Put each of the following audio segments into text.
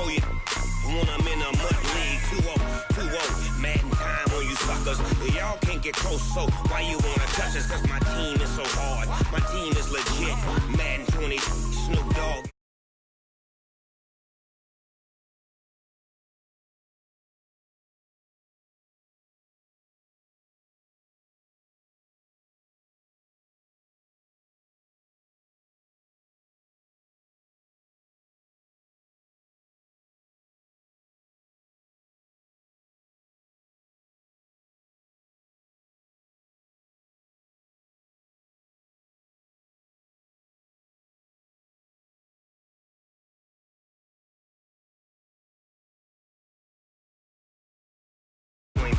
roll it. When I'm in a mud league, 2-0, Madden time on you suckers. Y'all can't get close, so why you wanna touch us? Cause my team is so hard, my team is legit. Madden 20, Snoop Dogg.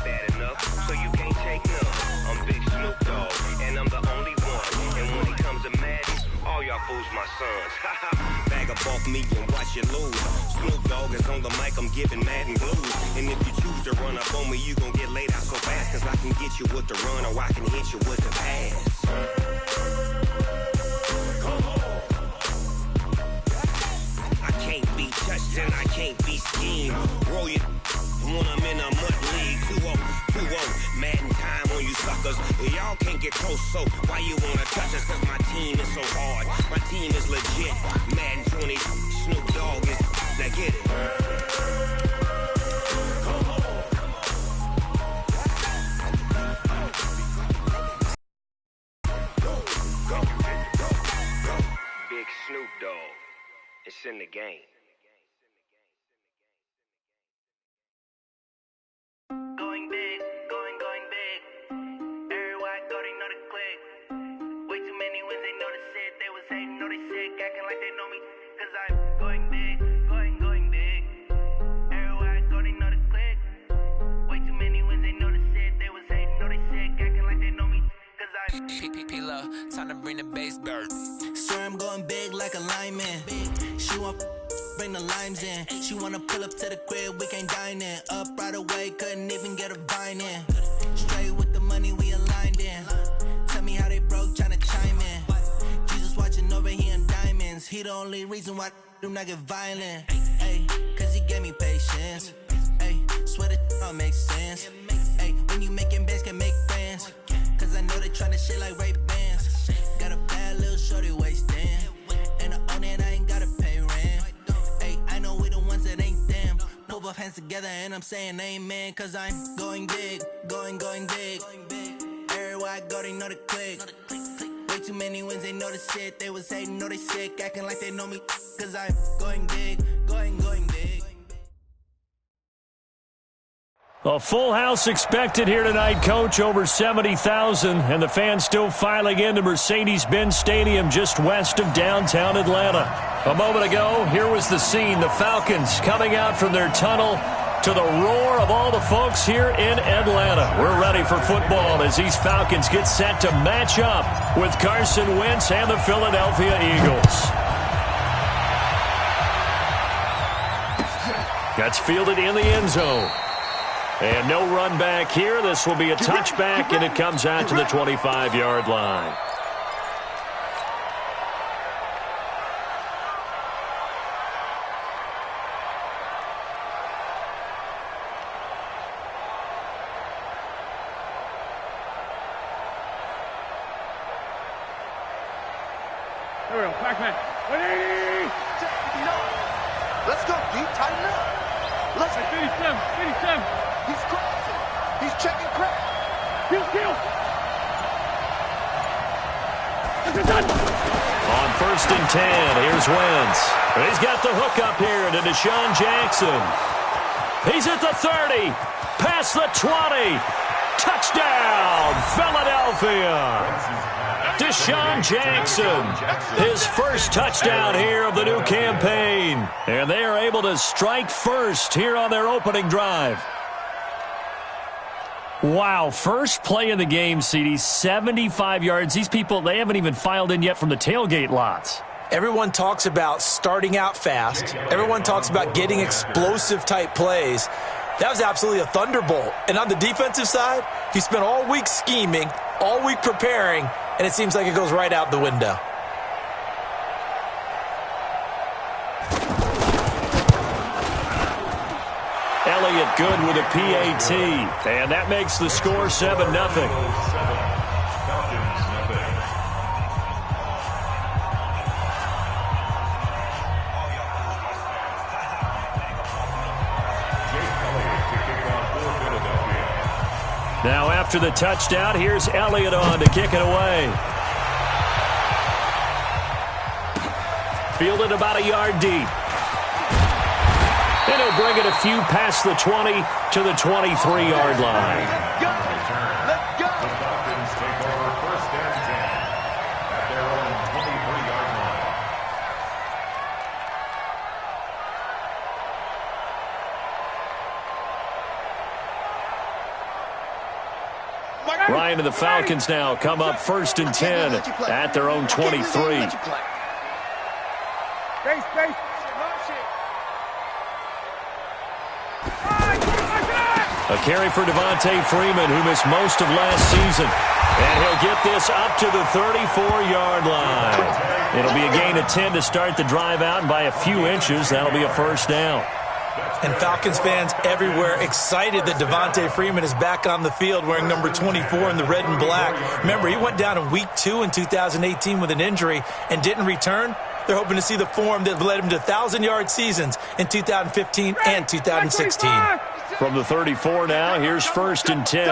Bad enough, so you can't take none. I'm Big Snoop Dogg, and I'm the only one. And when it comes to Madden, all y'all fools my sons. Bag up off me and watch you lose. Snoop Dogg is on the mic, I'm giving Madden blues. And if you choose to run up on me, you gon' get laid out so fast. Cause I can get you with the run or I can hit you with the pass. I can't be touched and I can't be schemed. Roll you when I'm in a mud league, 2-0, Madden time on you suckers. Y'all can't get close, so why you wanna touch us? Cause my team is so hard, my team is legit. Madden 20, Snoop Dogg is, now get it. Big Snoop Dogg, it's in the game. Going big, going big. Everywhere I go, they know the click. Way too many wins, they know the shit. They was hating, know they sick, acting like they know me. Cause I'm going big, going big. Everywhere I go, they know the click. Way too many wins, they know the shit. They was hating, know they sick, acting like they know me. Cause I'm P-P-P-Love, time to bring the bass bird. Swear I'm going big like a lineman. She want bring the limes in. She wanna pull up to the crib, we can't dine in. Up right away, couldn't even get a vine in. Straight with the money, we aligned in. Tell me how they broke, tryna chime in. Jesus watching over here in diamonds. He the only reason why do not get violent. Ay, cause he gave me patience. Ay, swear that all makes sense. Ay, when you making bands, can make friends. Cause I know they tryna shit like Ray-Bans. Got a bad little shorty wasting. And I own it, I ain't gotta pay rent. Ay, I know we the ones that ain't them. Pull both hands together and I'm saying amen. Cause I'm going big, going big. Everywhere I go, they know the click. Way too many wins, they know the shit. They was hating, know they sick, acting like they know me. Cause I'm going big, going big. A full house expected here tonight, Coach, over 70,000, and the fans still filing into Mercedes-Benz Stadium just west of downtown Atlanta. A moment ago, here was the scene, the Falcons coming out from their tunnel to the roar of all the folks here in Atlanta. We're ready for football as these Falcons get set to match up with Carson Wentz and the Philadelphia Eagles. That's fielded in the end zone. And no run back here. This will be a touchback, and it comes out to the 25-yard line. Here we go, Pac-Man. 180! Let's go, deep, tighten up. Let's go. 87. He's crossing. He's checking crack. Kill. On 1st and 10, here's Wentz. He's got the hook up here to Deshaun Jackson. He's at the 30, past the 20. Touchdown, Philadelphia. Deshaun Jackson, his first touchdown here of the new campaign. And they are able to strike first here on their opening drive. Wow, first play of the game, CD, 75 yards. These people, they haven't even filed in yet from the tailgate lots. Everyone talks about starting out fast. Everyone talks about getting explosive-type plays. That was absolutely a thunderbolt. And on the defensive side, you spent all week scheming, all week preparing, and it seems like it goes right out the window. good with a PAT. And that makes the score 7-0. Now after the touchdown, here's Elliott on to kick it away. Fielded about a yard deep. And he'll bring it a few past the 20 to the 23-yard line. Let's go. The Falcons take over 1st and 10 at their own 23-yard line. Ryan and the Falcons now come up 1st and 10 at their own 23. Space. A carry for Devontae Freeman, who missed most of last season. And he'll get this up to the 34-yard line. It'll be a gain of 10 to start the drive out, and by a few inches, that'll be a 1st down. And Falcons fans everywhere excited that Devontae Freeman is back on the field wearing number 24 in the red and black. Remember, he went down in Week 2 in 2018 with an injury and didn't return. They're hoping to see the form that led him to 1,000-yard seasons in 2015 and 2016. From the 34 now, here's 1st and 10.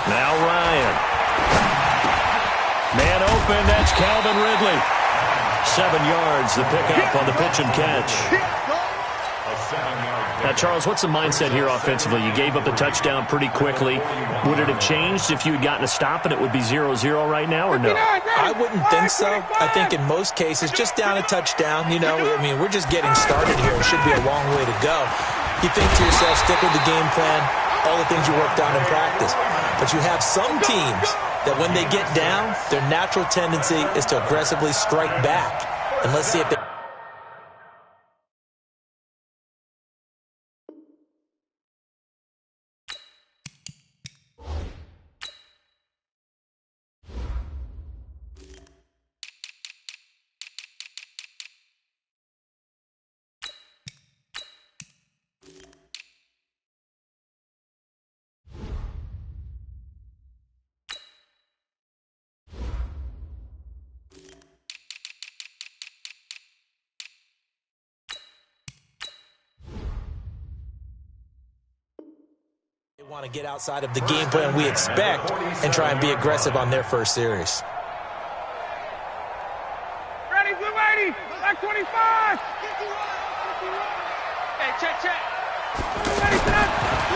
Now Ryan. Man open, that's Calvin Ridley. 7 yards, the pickup on the pitch and catch. Now, Charles, what's the mindset here offensively? You gave up the touchdown pretty quickly. Would it have changed if you had gotten a stop and it would be 0-0 right now, or no? I wouldn't think so. I think in most cases, just down a touchdown, we're just getting started here. It should be a long way to go. You think to yourself, stick with the game plan, all the things you worked on in practice. But you have some teams that when they get down, their natural tendency is to aggressively strike back. And let's see if they... want to get outside of the game plan we expect and try and be aggressive on their first series. Ready, blue 80, black 25. Hey, check.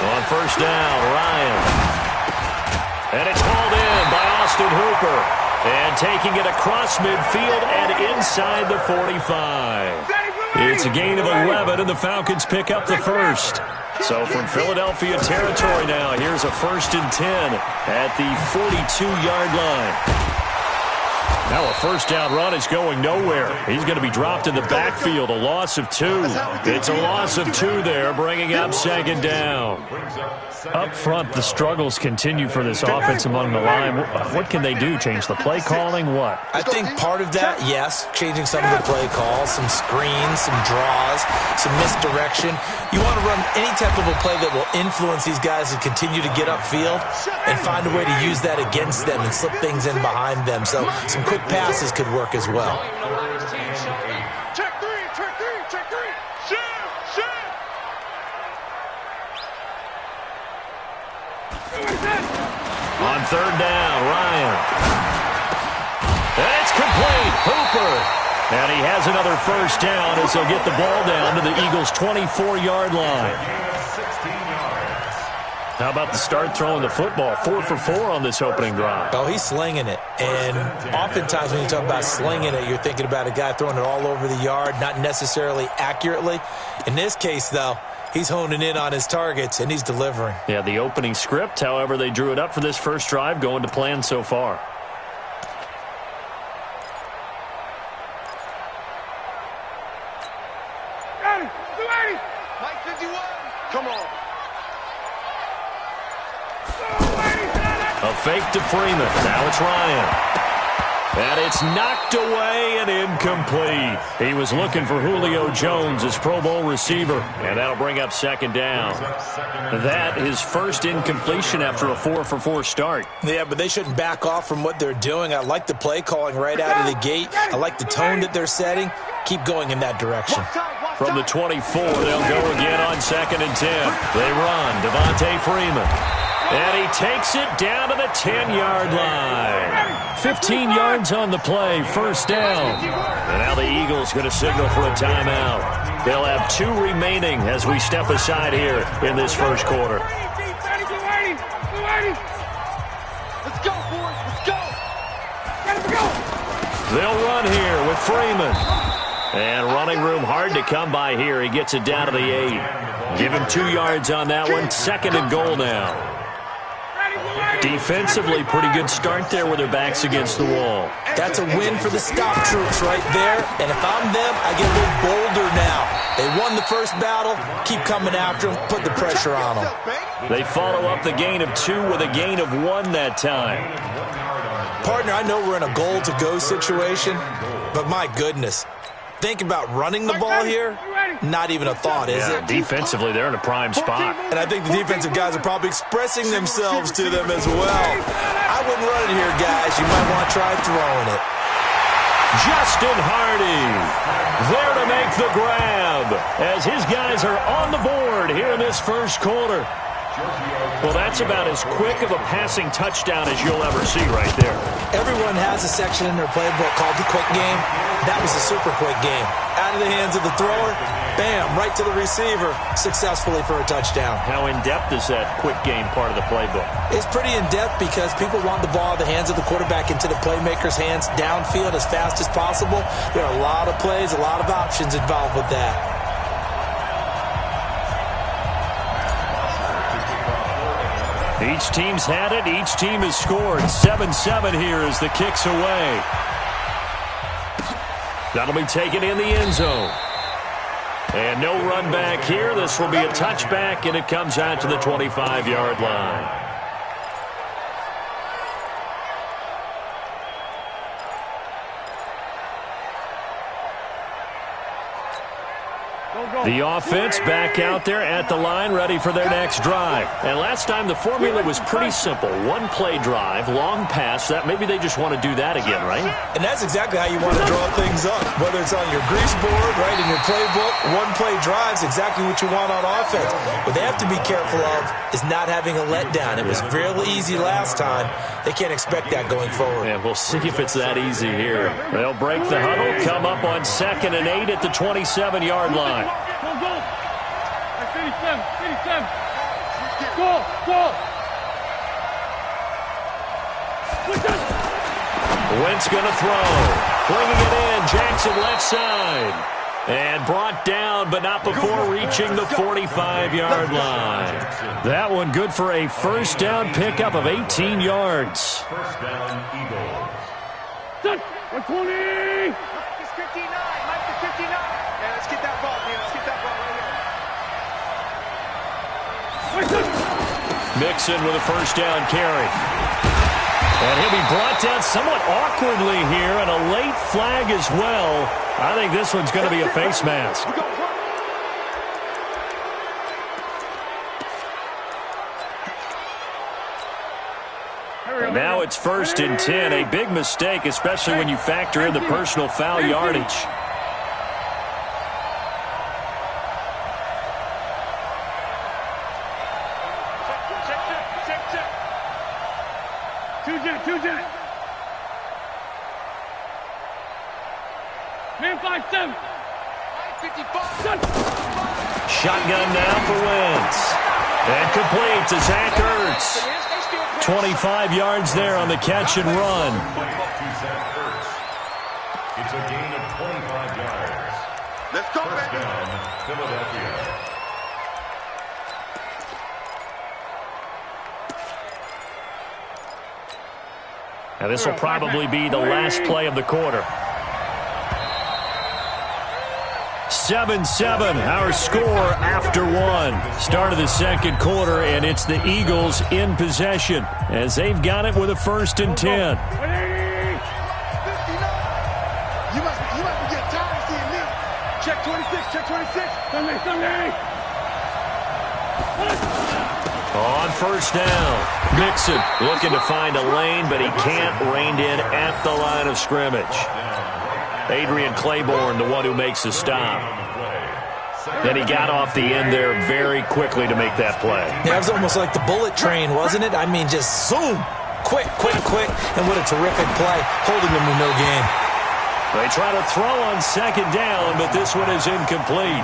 On 1st down, Ryan. And it's hauled in by Austin Hooper. And taking it across midfield and inside the 45. It's a gain of 11, and the Falcons pick up the 1st. So from Philadelphia territory now, here's a 1st and 10 at the 42-yard line. Now a 1st down run is going nowhere. He's going to be dropped in the backfield, a loss of 2. It's a loss of 2 there, bringing up 2nd down. Up front, the struggles continue for this offense among the line. What can they do? Change the play calling? What? I think part of that, yes, changing some of the play calls, some screens, some draws, some misdirection. You want to run any type of a play that will influence these guys to continue to get upfield and find a way to use that against them and slip things in behind them. So some quick passes could work as well. Check three. Shoot. On 3rd down, Ryan. And it's complete. Hooper. And he has another 1st down as he'll get the ball down to the Eagles' 24-yard line. How about the start throwing the football? 4 for 4 on this opening drive. Oh, he's slinging it. And oftentimes when you talk about slinging it, you're thinking about a guy throwing it all over the yard, not necessarily accurately. In this case, though, he's honing in on his targets, and he's delivering. Yeah, the opening script, however, they drew it up for this first drive, going to plan so far. Got it, 280. Mike 51. Come on. A fake to Freeman. Now it's Ryan. And it's knocked away and incomplete. He was looking for Julio Jones, his Pro Bowl receiver, and that'll bring up second down. That is first incompletion after a 4-for-4 start. Yeah, but they shouldn't back off from what they're doing. I like the play calling right out of the gate. I like the tone that they're setting. Keep going in that direction. From the 24, they'll go again on 2nd and 10. They run. Devontae Freeman. And he takes it down to the 10-yard line. 15 yards on the play, first down. And now the Eagles going to signal for a timeout. They'll have 2 remaining as we step aside here in this first quarter. Let's go, boys. Let's go. They'll run here with Freeman. And running room hard to come by here. He gets it down to the 8. Give him 2 yards on that one. 2nd and goal now. Defensively, pretty good start there with their backs against the wall. That's a win for the stop troops right there. And if I'm them, I get a little bolder now. They won the first battle. Keep coming after them. Put the pressure on them. They follow up the gain of 2 with a gain of 1 that time. Partner, I know we're in a goal-to-go situation, but my goodness. Think about running the ball here. Not even a thought, is it? Defensively, they're in a prime spot. And I think the defensive guys are probably expressing themselves to them as well. I wouldn't run it here, guys. You might want to try throwing it. Justin Hardy there to make the grab as his guys are on the board here in this first quarter. Well, that's about as quick of a passing touchdown as you'll ever see right there. Everyone has a section in their playbook called the quick game. That was a super quick game. Out of the hands of the thrower, bam, right to the receiver, successfully for a touchdown. How in-depth is that quick game part of the playbook? It's pretty in-depth because people want the ball out of the hands of the quarterback into the playmaker's hands downfield as fast as possible. There are a lot of plays, a lot of options involved with that. Each team's had it. Each team has scored. 7-7 here as the kick's away. That'll be taken in the end zone. And no run back here. This will be a touchback, and it comes out to the 25-yard line. The offense back out there at the line, ready for their next drive. And last time the formula was pretty simple. One play drive, long pass. That maybe they just want to do that again, right? And that's exactly how you want to draw things up. Whether it's on your grease board, right, in your playbook, one play drive's exactly what you want on offense. What they have to be careful of is not having a letdown. It was really easy last time. They can't expect that going forward. Yeah, we'll see if it's that easy here. They'll break the huddle, come up on 2nd and 8 at the 27-yard line. Go. 87. Go. Wentz going to throw. Bringing it in. Jackson left side. And brought down, but not before reaching the 45-yard line. That one good for a first down pickup of 18 yards. First down, Eagles. 120. It's 59. Mike to 59. Yeah, let's get that ball, man. Let's get that ball right here. Mixon with a first down carry. And he'll be brought down somewhat awkwardly here, and a late flag as well. I think this one's going to be a face mask. Now it's 1st and 10, a big mistake, especially when you factor in the personal foul yardage. Two jet. Man 5-7. 55. Shotgun now for Wentz. And complete to Zach Ertz. 25 yards there on the catch and run. It's a gain of 25 yards. Let's go, First baby. down, Philadelphia. Now this will probably be the last play of the quarter. 7-7, our score after one. Start of the second quarter, and it's the Eagles in possession as they've got it with a 1st and 10. Check 26. Sunday. On first down, Mixon looking to find a lane, but he can't, reined in at the line of scrimmage. Adrian Claiborne, the one who makes the stop. Then he got off the end there very quickly to make that play. Yeah, it was almost like the bullet train, wasn't it? I mean, just zoom. Quick. And what a terrific play, holding them to no gain. They try to throw on second down, but this one is incomplete.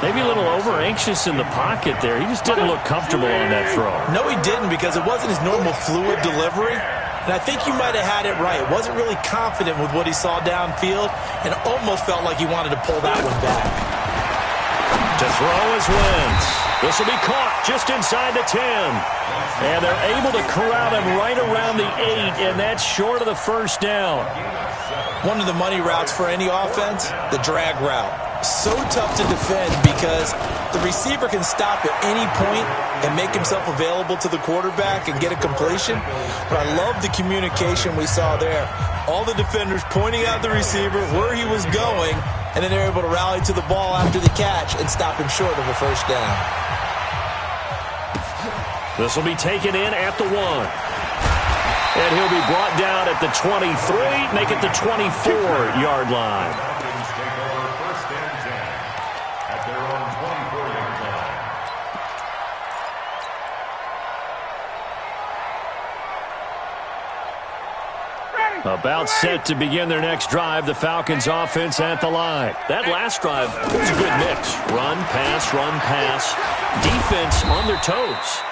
Maybe a little over-anxious in the pocket there. He just didn't look comfortable on that throw. No, he didn't, because it wasn't his normal fluid delivery. And I think you might have had it right. Wasn't really confident with what he saw downfield, and almost felt like he wanted to pull that one back. To throw is Wentz. This will be caught just inside the 10. And they're able to corral him right around the 8, and that's short of the first down. One of the money routes for any offense, the drag route. So tough to defend because the receiver can stop at any point and make himself available to the quarterback and get a completion. But I love the communication we saw there. All the defenders pointing out the receiver, where he was going, and then they're able to rally to the ball after the catch and stop him short of a first down. This will be taken in at the 1. And he'll be brought down at the 23, make it the 24-yard line. First and 10 at their own 24-yard line. About set to begin their next drive, the Falcons offense at the line. That last drive was a good mix. Run, pass, defense on their toes.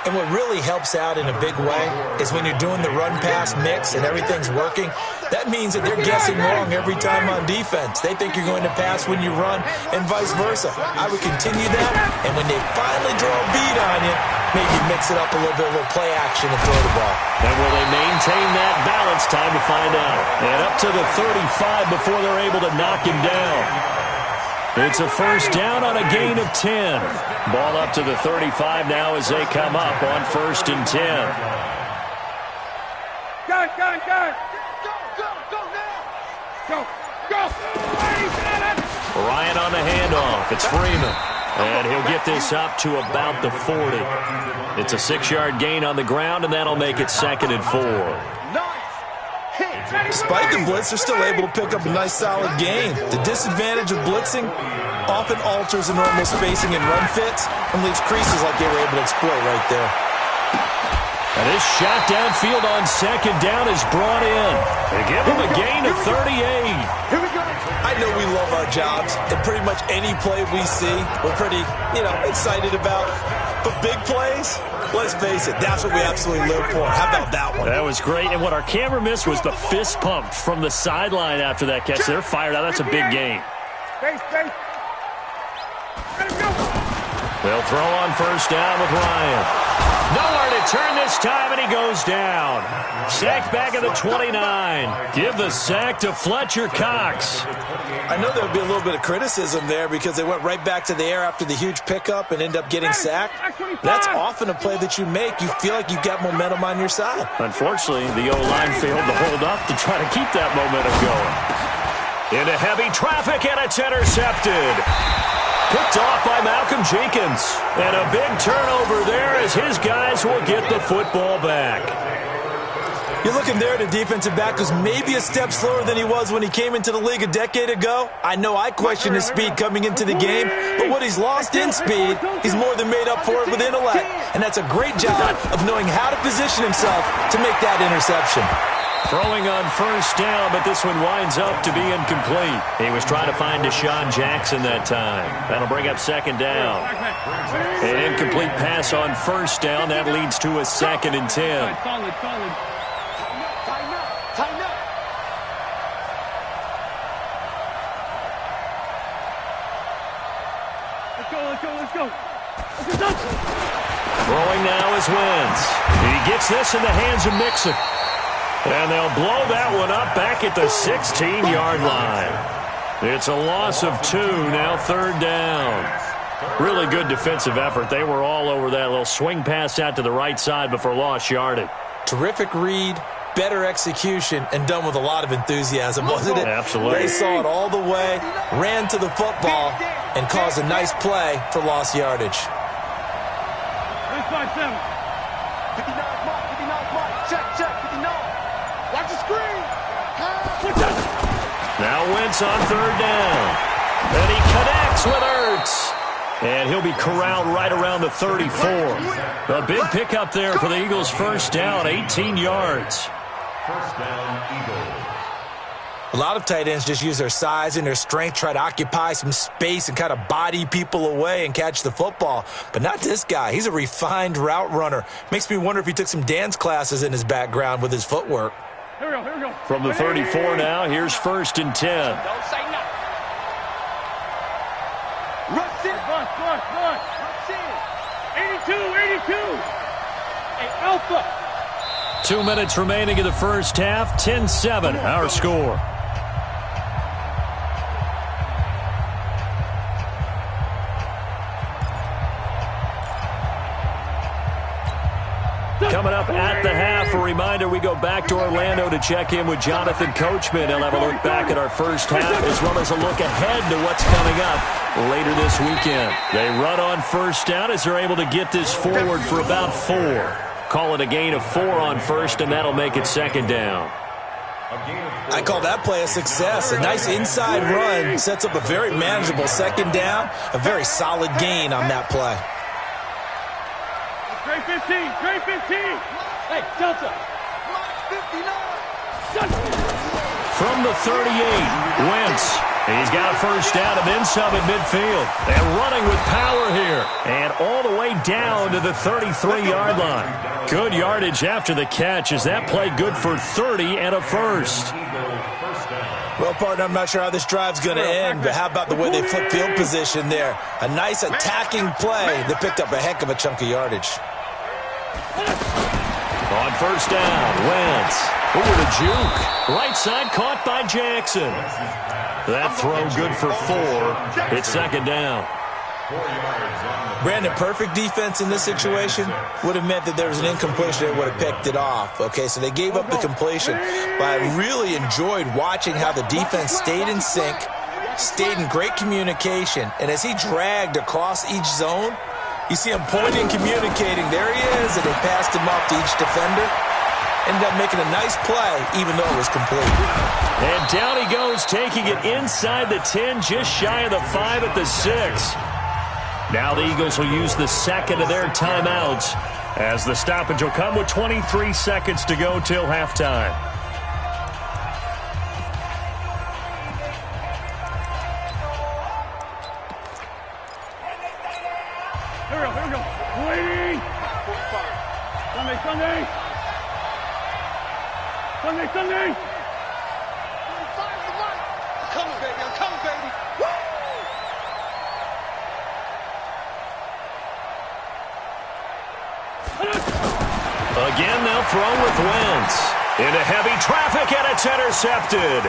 And what really helps out in a big way is when you're doing the run-pass mix and everything's working, that means that they're guessing wrong every time on defense. They think you're going to pass when you run and vice versa. I would continue that, and when they finally draw a bead on you, maybe mix it up a little play action and throw the ball. And will they maintain that balance? Time to find out. And up to the 35 before they're able to knock him down. It's a first down on a gain of 10. Ball up to the 35 now as they come up on first and 10. Go now. Go. Ryan on the handoff. It's Freeman. And he'll get this up to about the 40. It's a 6-yard gain on the ground, and that'll make it 2nd and 4. Despite the blitz, they're still able to pick up a nice, solid gain. The disadvantage of blitzing often alters the normal spacing and run fits and leaves creases like they were able to exploit right there. And this shot downfield on second down is brought in. They give him a gain of 38. Here we go. I know we love our jobs, and pretty much any play we see, we're pretty, excited about. But big plays, let's face it, that's what we absolutely live for. How about that one? That was great, and what our camera missed was the fist pump from the sideline after that catch. They're fired out. That's a big gain. Space. Let him go. They'll throw on first down with Ryan. Nowhere to turn this time, and he goes down. Sacked back at the 29. Give the sack to Fletcher Cox. I know there would be a little bit of criticism there because they went right back to the air after the huge pickup and end up getting sacked. That's often a play that you make. You feel like you've got momentum on your side. Unfortunately, the O-line failed to hold up to try to keep that momentum going. Into heavy traffic, and it's intercepted. Picked off by Malcolm Jenkins. And a big turnover there as his guys will get the football back. You're looking there at a defensive back who's maybe a step slower than he was when he came into the league a decade ago. I know I questioned his speed coming into the game, but what he's lost in speed, he's more than made up for it with intellect. And that's a great job of knowing how to position himself to make that interception. Throwing on first down, but this one winds up to be incomplete. He was trying to find Deshaun Jackson that time. That'll bring up second down. An incomplete pass on first down. That leads to a 2nd and 10. Solid. Time up. Let's go. Throwing now is Wentz. He gets this in the hands of Mixon. And they'll blow that one up back at the 16-yard line. It's a loss of 2, now 3rd down. Really good defensive effort. They were all over that little swing pass out to the right side before lost yardage. Terrific read, better execution, and done with a lot of enthusiasm, wasn't it? Absolutely. They saw it all the way, ran to the football, and cause a nice play for lost yardage. 357. 59's Mike. 59's Mike. Check. 59. Watch the screen. Now Wentz on third down. And he connects with Ertz. And he'll be corralled right around the 34. A big pickup there for the Eagles' first down, 18 yards. First down, Eagles. A lot of tight ends just use their size and their strength, try to occupy some space and kind of body people away and catch the football. But not this guy. He's a refined route runner. Makes me wonder if he took some dance classes in his background with his footwork. Here we go. From the 34 now, here's 1st and 10. Don't say nothing. Rush it. Rush. Rush in. 82. Hey, Alpha. 2 minutes remaining in the first half. 10-7, our score. Coming up at the half, a reminder, we go back to Orlando to check in with Jonathan Coachman. He'll have a look back at our first half as well as a look ahead to what's coming up later this weekend. They run on first down as they're able to get this forward for about 4. Call it a gain of 4 on first, and that'll make it second down. I call that play a success. A nice inside run sets up a very manageable second down. A very solid gain on that play. Great 15. Hey, Delta. From the 38, Wentz. He's got a first down and then some at midfield. And running with power here. And all the way down to the 33-yard line. Good yardage after the catch. Is that play good for 30 and a first? Well, partner, I'm not sure how this drive's going to end, but how about the way they flip field position there? A nice attacking play that picked up a heck of a chunk of yardage. On first down, Wentz. Over to Juke. Right side caught by Jackson. That throw good for 4. It's second down. Brandon, perfect defense in this situation would have meant that there was an incompletion that would have picked it off. Okay, so they gave up the completion. But I really enjoyed watching how the defense stayed in sync, stayed in great communication, and as he dragged across each zone, you see him pointing, communicating. There he is, and they passed him off to each defender. Ended up making a nice play, even though it was complete. And down he goes, taking it inside the 10, just shy of the 5 at the 6. Now the Eagles will use the second of their timeouts as the stoppage will come with 23 seconds to go till halftime. Here we go. Waiting. Sunday. I'm coming, baby. Woo! Again, they'll throw with Wentz. Into heavy traffic, and it's intercepted.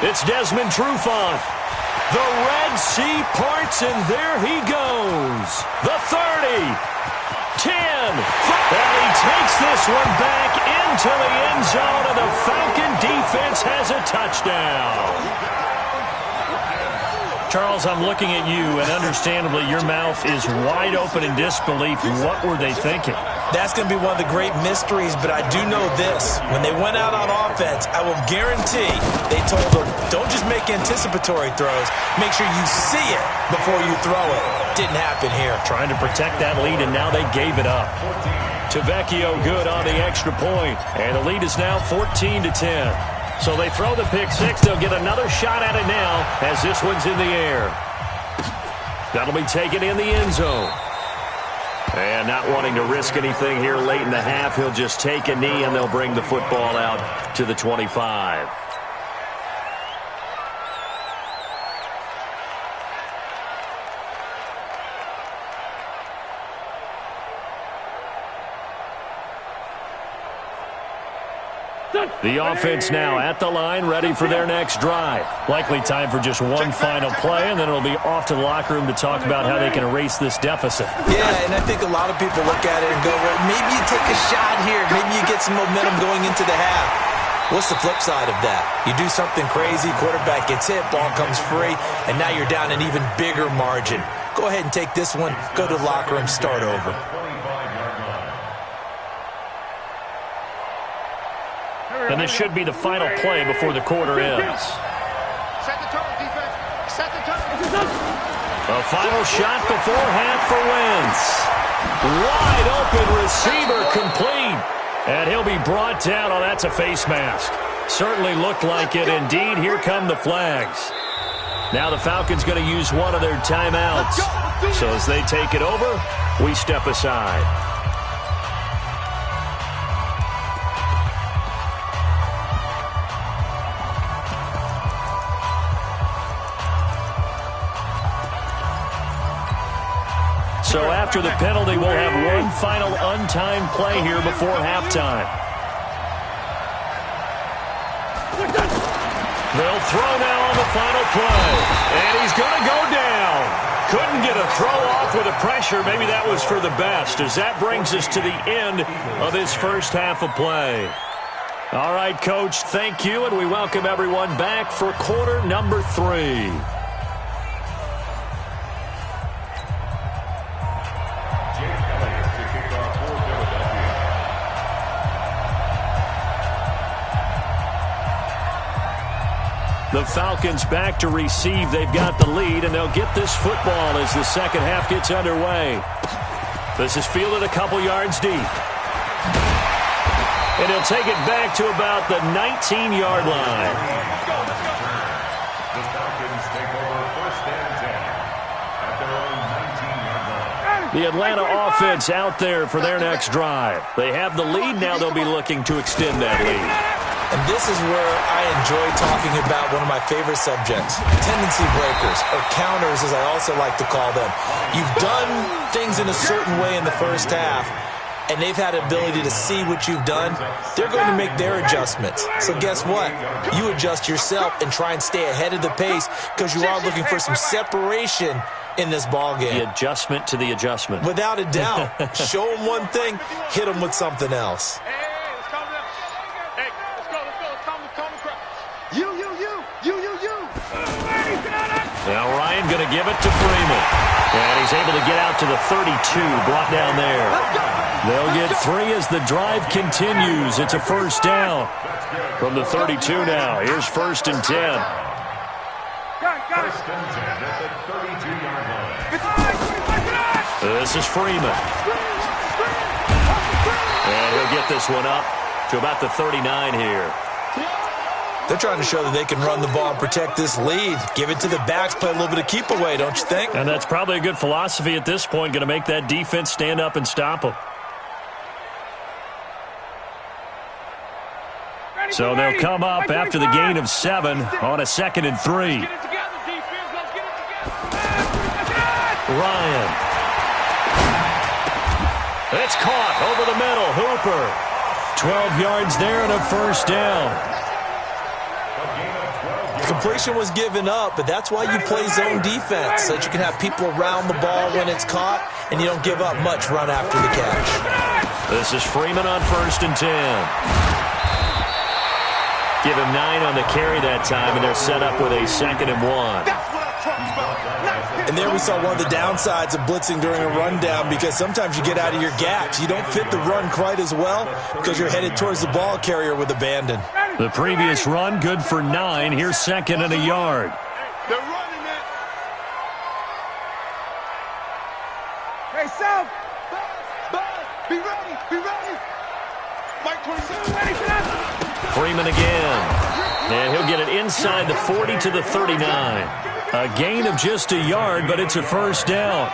It's Desmond Trufant. The Red Sea parts, and there he goes. The 30. 10. And he takes this one back into the end zone, and the Falcon defense has a touchdown. Charles, I'm looking at you, and understandably, your mouth is wide open in disbelief. What were they thinking? That's going to be one of the great mysteries, but I do know this. When they went out on offense, I will guarantee they told them, don't just make anticipatory throws. Make sure you see it before you throw it. Didn't happen here. Trying to protect that lead, and now they gave it up. Tavecchio good on the extra point, and the lead is now 14-10. So they throw the pick six. They'll get another shot at it now as this one's in the air. That'll be taken in the end zone. And not wanting to risk anything here late in the half, he'll just take a knee, and they'll bring the football out to the 25. The offense now at the line, ready for their next drive. Likely time for just one final play, and then it'll be off to the locker room to talk about how they can erase this deficit. Yeah, and I think a lot of people look at it and go, well, maybe you take a shot here. Maybe you get some momentum going into the half. What's the flip side of that? You do something crazy, quarterback gets hit, ball comes free, and now you're down an even bigger margin. Go ahead and take this one, go to the locker room, start over. And this should be the final play before the quarter ends. Set the tone, defense. Set the tone. A final shot before half for Wentz. Wide open receiver complete. And he'll be brought down. Oh, that's a face mask. Certainly looked like it. Indeed, here come the flags. Now the Falcons going to use one of their timeouts. So as they take it over, we step aside. So after the penalty, we'll have one final untimed play here before halftime. They'll throw now on the final play. And he's going to go down. Couldn't get a throw off with the pressure. Maybe that was for the best, as that brings us to the end of this first half of play. All right, Coach, thank you, and we welcome everyone back for quarter number 3. The Falcons back to receive. They've got the lead, and they'll get this football as the second half gets underway. This is fielded a couple yards deep. And he'll take it back to about the 19-yard line. The Falcons take over first and 10 at their own 19-yard line. The Atlanta offense out there for their next drive. They have the lead. Now they'll be looking to extend that lead. And this is where I enjoy talking about one of my favorite subjects, tendency breakers, or counters as I also like to call them. You've done things in a certain way in the first half, and they've had the ability to see what you've done. They're going to make their adjustments. So guess what? You adjust yourself and try and stay ahead of the pace because you are looking for some separation in this ball game. The adjustment to the adjustment. Without a doubt. Show them one thing, hit them with something else. Now Ryan going to give it to Freeman. And he's able to get out to the 32, brought down there. They'll get 3 as the drive continues. It's a first down from the 32 now. Here's first and 10. First and 10 at the 32-yard line. This is Freeman. And he'll get this one up to about the 39 here. They're trying to show that they can run the ball and protect this lead. Give it to the backs, play a little bit of keep away, don't you think? And that's probably a good philosophy at this point, going to make that defense stand up and stop them. So they'll come up after the gain of 7 on a 2nd and 3. Ryan. It's caught over the middle. Hooper. 12 yards there and a first down. Completion was given up, but that's why you play zone defense, so that you can have people around the ball when it's caught, and you don't give up much run after the catch. This is Freeman on first and 10. Give him 9 on the carry that time, and they're set up with a 2nd and 1. And there we saw one of the downsides of blitzing during a rundown, because sometimes you get out of your gaps. You don't fit the run quite as well because you're headed towards the ball carrier with abandon. The previous run, good for 9. Here's 2nd and a yard. They're running it. Hey, South. Buzz. Be ready. Be ready. Mike 27. Ready for that. Freeman again. And he'll get it inside the 40 to the 39. A gain of just a yard, but it's a first down.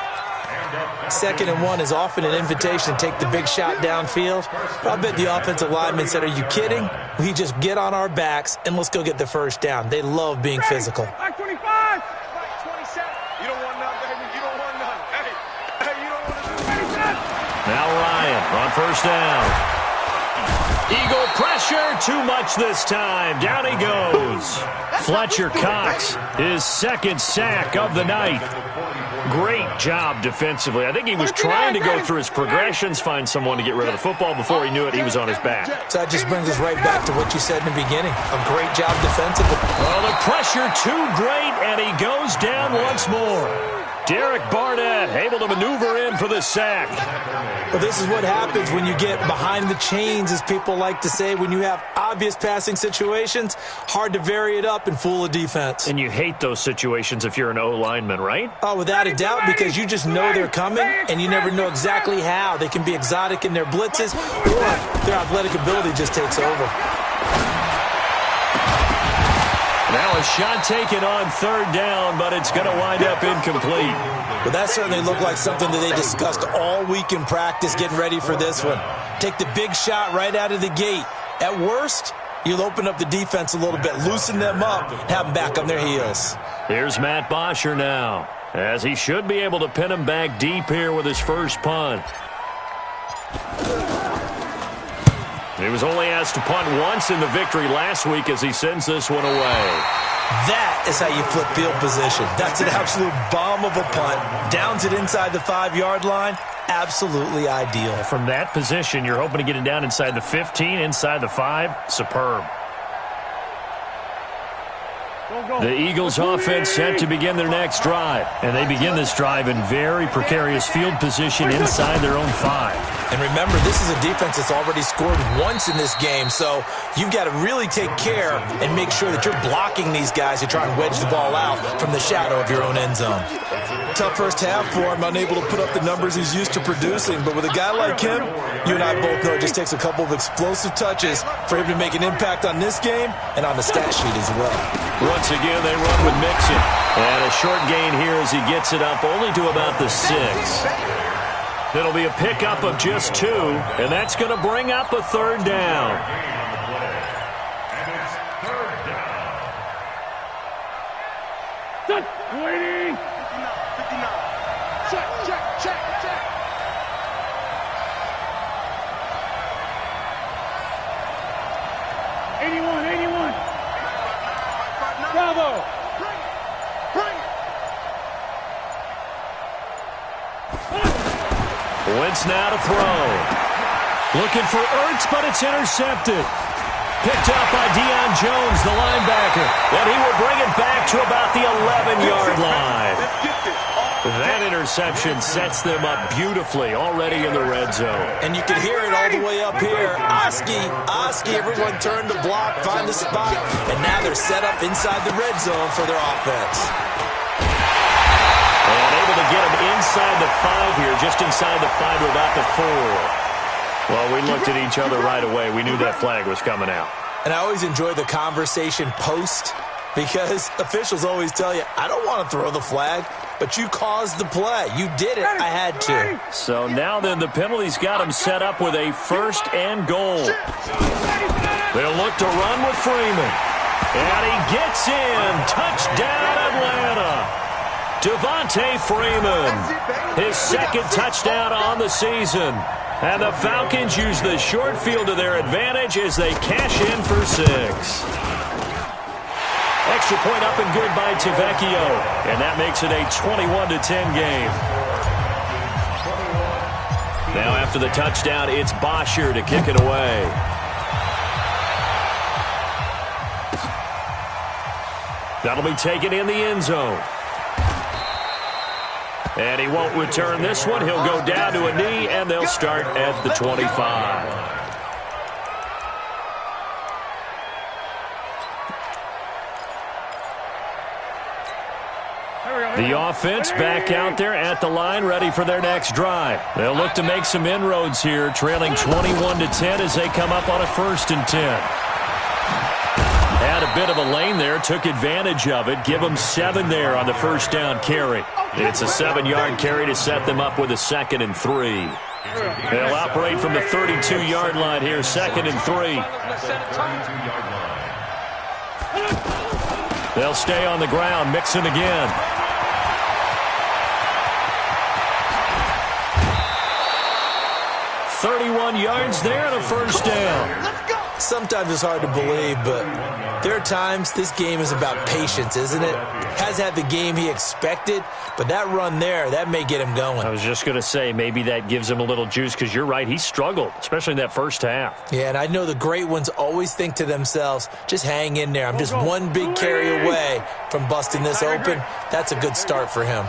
2nd and 1 is often an invitation to take the big shot downfield. I bet the offensive lineman said, are you kidding? We just get on our backs and let's go get the first down. They love being physical. Mike 25. Mike 27. You don't want none, baby. You don't want none. Hey, you don't want none. Now Ryan on first down. Eagle pressure, too much this time. Down he goes. Fletcher Cox, his 2nd sack of the night. Great job defensively. I think he was trying to go through his progressions, find someone to get rid of the football. Before he knew it, he was on his back. So that just brings us right back to what you said in the beginning. A great job defensively. Oh, the pressure too great, and he goes down once more. Derek Barnett able to maneuver in for the sack. Well, this is what happens when you get behind the chains, as people like to say. When you have obvious passing situations, hard to vary it up and fool a defense. And you hate those situations if you're an O-lineman, right? Oh, without a doubt, because you just know they're coming, and you never know exactly how. They can be exotic in their blitzes, or their athletic ability just takes over. Now a shot taken on third down, but it's going to wind up incomplete. Well, that certainly looked like something that they discussed all week in practice, getting ready for this one. Take the big shot right out of the gate. At worst, you'll open up the defense a little bit, loosen them up, have them back on their heels. Here's Matt Bosher now, as he should be able to pin him back deep here with his first punt. He was only asked to punt once in the victory last week as he sends this one away. That is how you flip field position. That's an absolute bomb of a punt. Downs it inside the 5-yard line. Absolutely ideal. From that position, you're hoping to get it down inside the 15, inside the 5. Superb. The Eagles offense set to begin their next drive. And they begin this drive in very precarious field position inside their own 5. And remember, this is a defense that's already scored once in this game, so you've got to really take care and make sure that you're blocking these guys to try and wedge the ball out from the shadow of your own end zone. Tough first half for him, unable to put up the numbers he's used to producing, but with a guy like him, you and I both know it just takes a couple of explosive touches for him to make an impact on this game and on the stat sheet as well. Once again, they run with Mixon. And a short gain here as he gets it up only to about the 6. It'll be a pickup of just 2, and that's going to bring up a third down. Waiting. 59. Check. 81. Bravo. Bring it. Wentz now to throw. Looking for Ertz, but it's intercepted. Picked up by Deion Jones, the linebacker. And he will bring it back to about the 11-yard line. That interception sets them up beautifully already in the red zone. And you can hear it all the way up here. Oski, everyone turned to block, find the spot, and now they're set up inside the red zone for their offense. And able to get him inside the 5 here, just inside the 5 to about the 4. Well, we looked at each other right away. We knew that flag was coming out. And I always enjoy the conversation post, because officials always tell you, I don't want to throw the flag, but you caused the play. You did it. I had to. So now then, the penalty's got him set up with a 1st and goal. They'll look to run with Freeman. And he gets in. Touchdown, Atlanta. Devontae Freeman, his 2nd touchdown on the season. And the Falcons use the short field to their advantage as they cash in for 6. Extra point up and good by Tavecchio. And that makes it a 21-10 game. Now after the touchdown, it's Bosher to kick it away. That'll be taken in the end zone. And he won't return this one. He'll go down to a knee, and they'll start at the 25. The offense back out there at the line, ready for their next drive. They'll look to make some inroads here, trailing 21-10 as they come up on a 1st and 10. Had a bit of a lane there, took advantage of it. Give them 7 there on the 1st down carry. It's a 7-yard carry to set them up with a 2nd and 3. They'll operate from the 32-yard line here, 2nd and 3. They'll stay on the ground, Mixon again. .31 yards there and a 1st down. Sometimes it's hard to believe, but there are times this game is about patience, isn't it? Has had the game he expected, but that run there, that may get him going. I was just going to say, maybe that gives him a little juice, because you're right, he struggled, especially in that first half. Yeah, and I know the great ones always think to themselves, just hang in there. I'm just one big carry away from busting this open. That's a good start for him.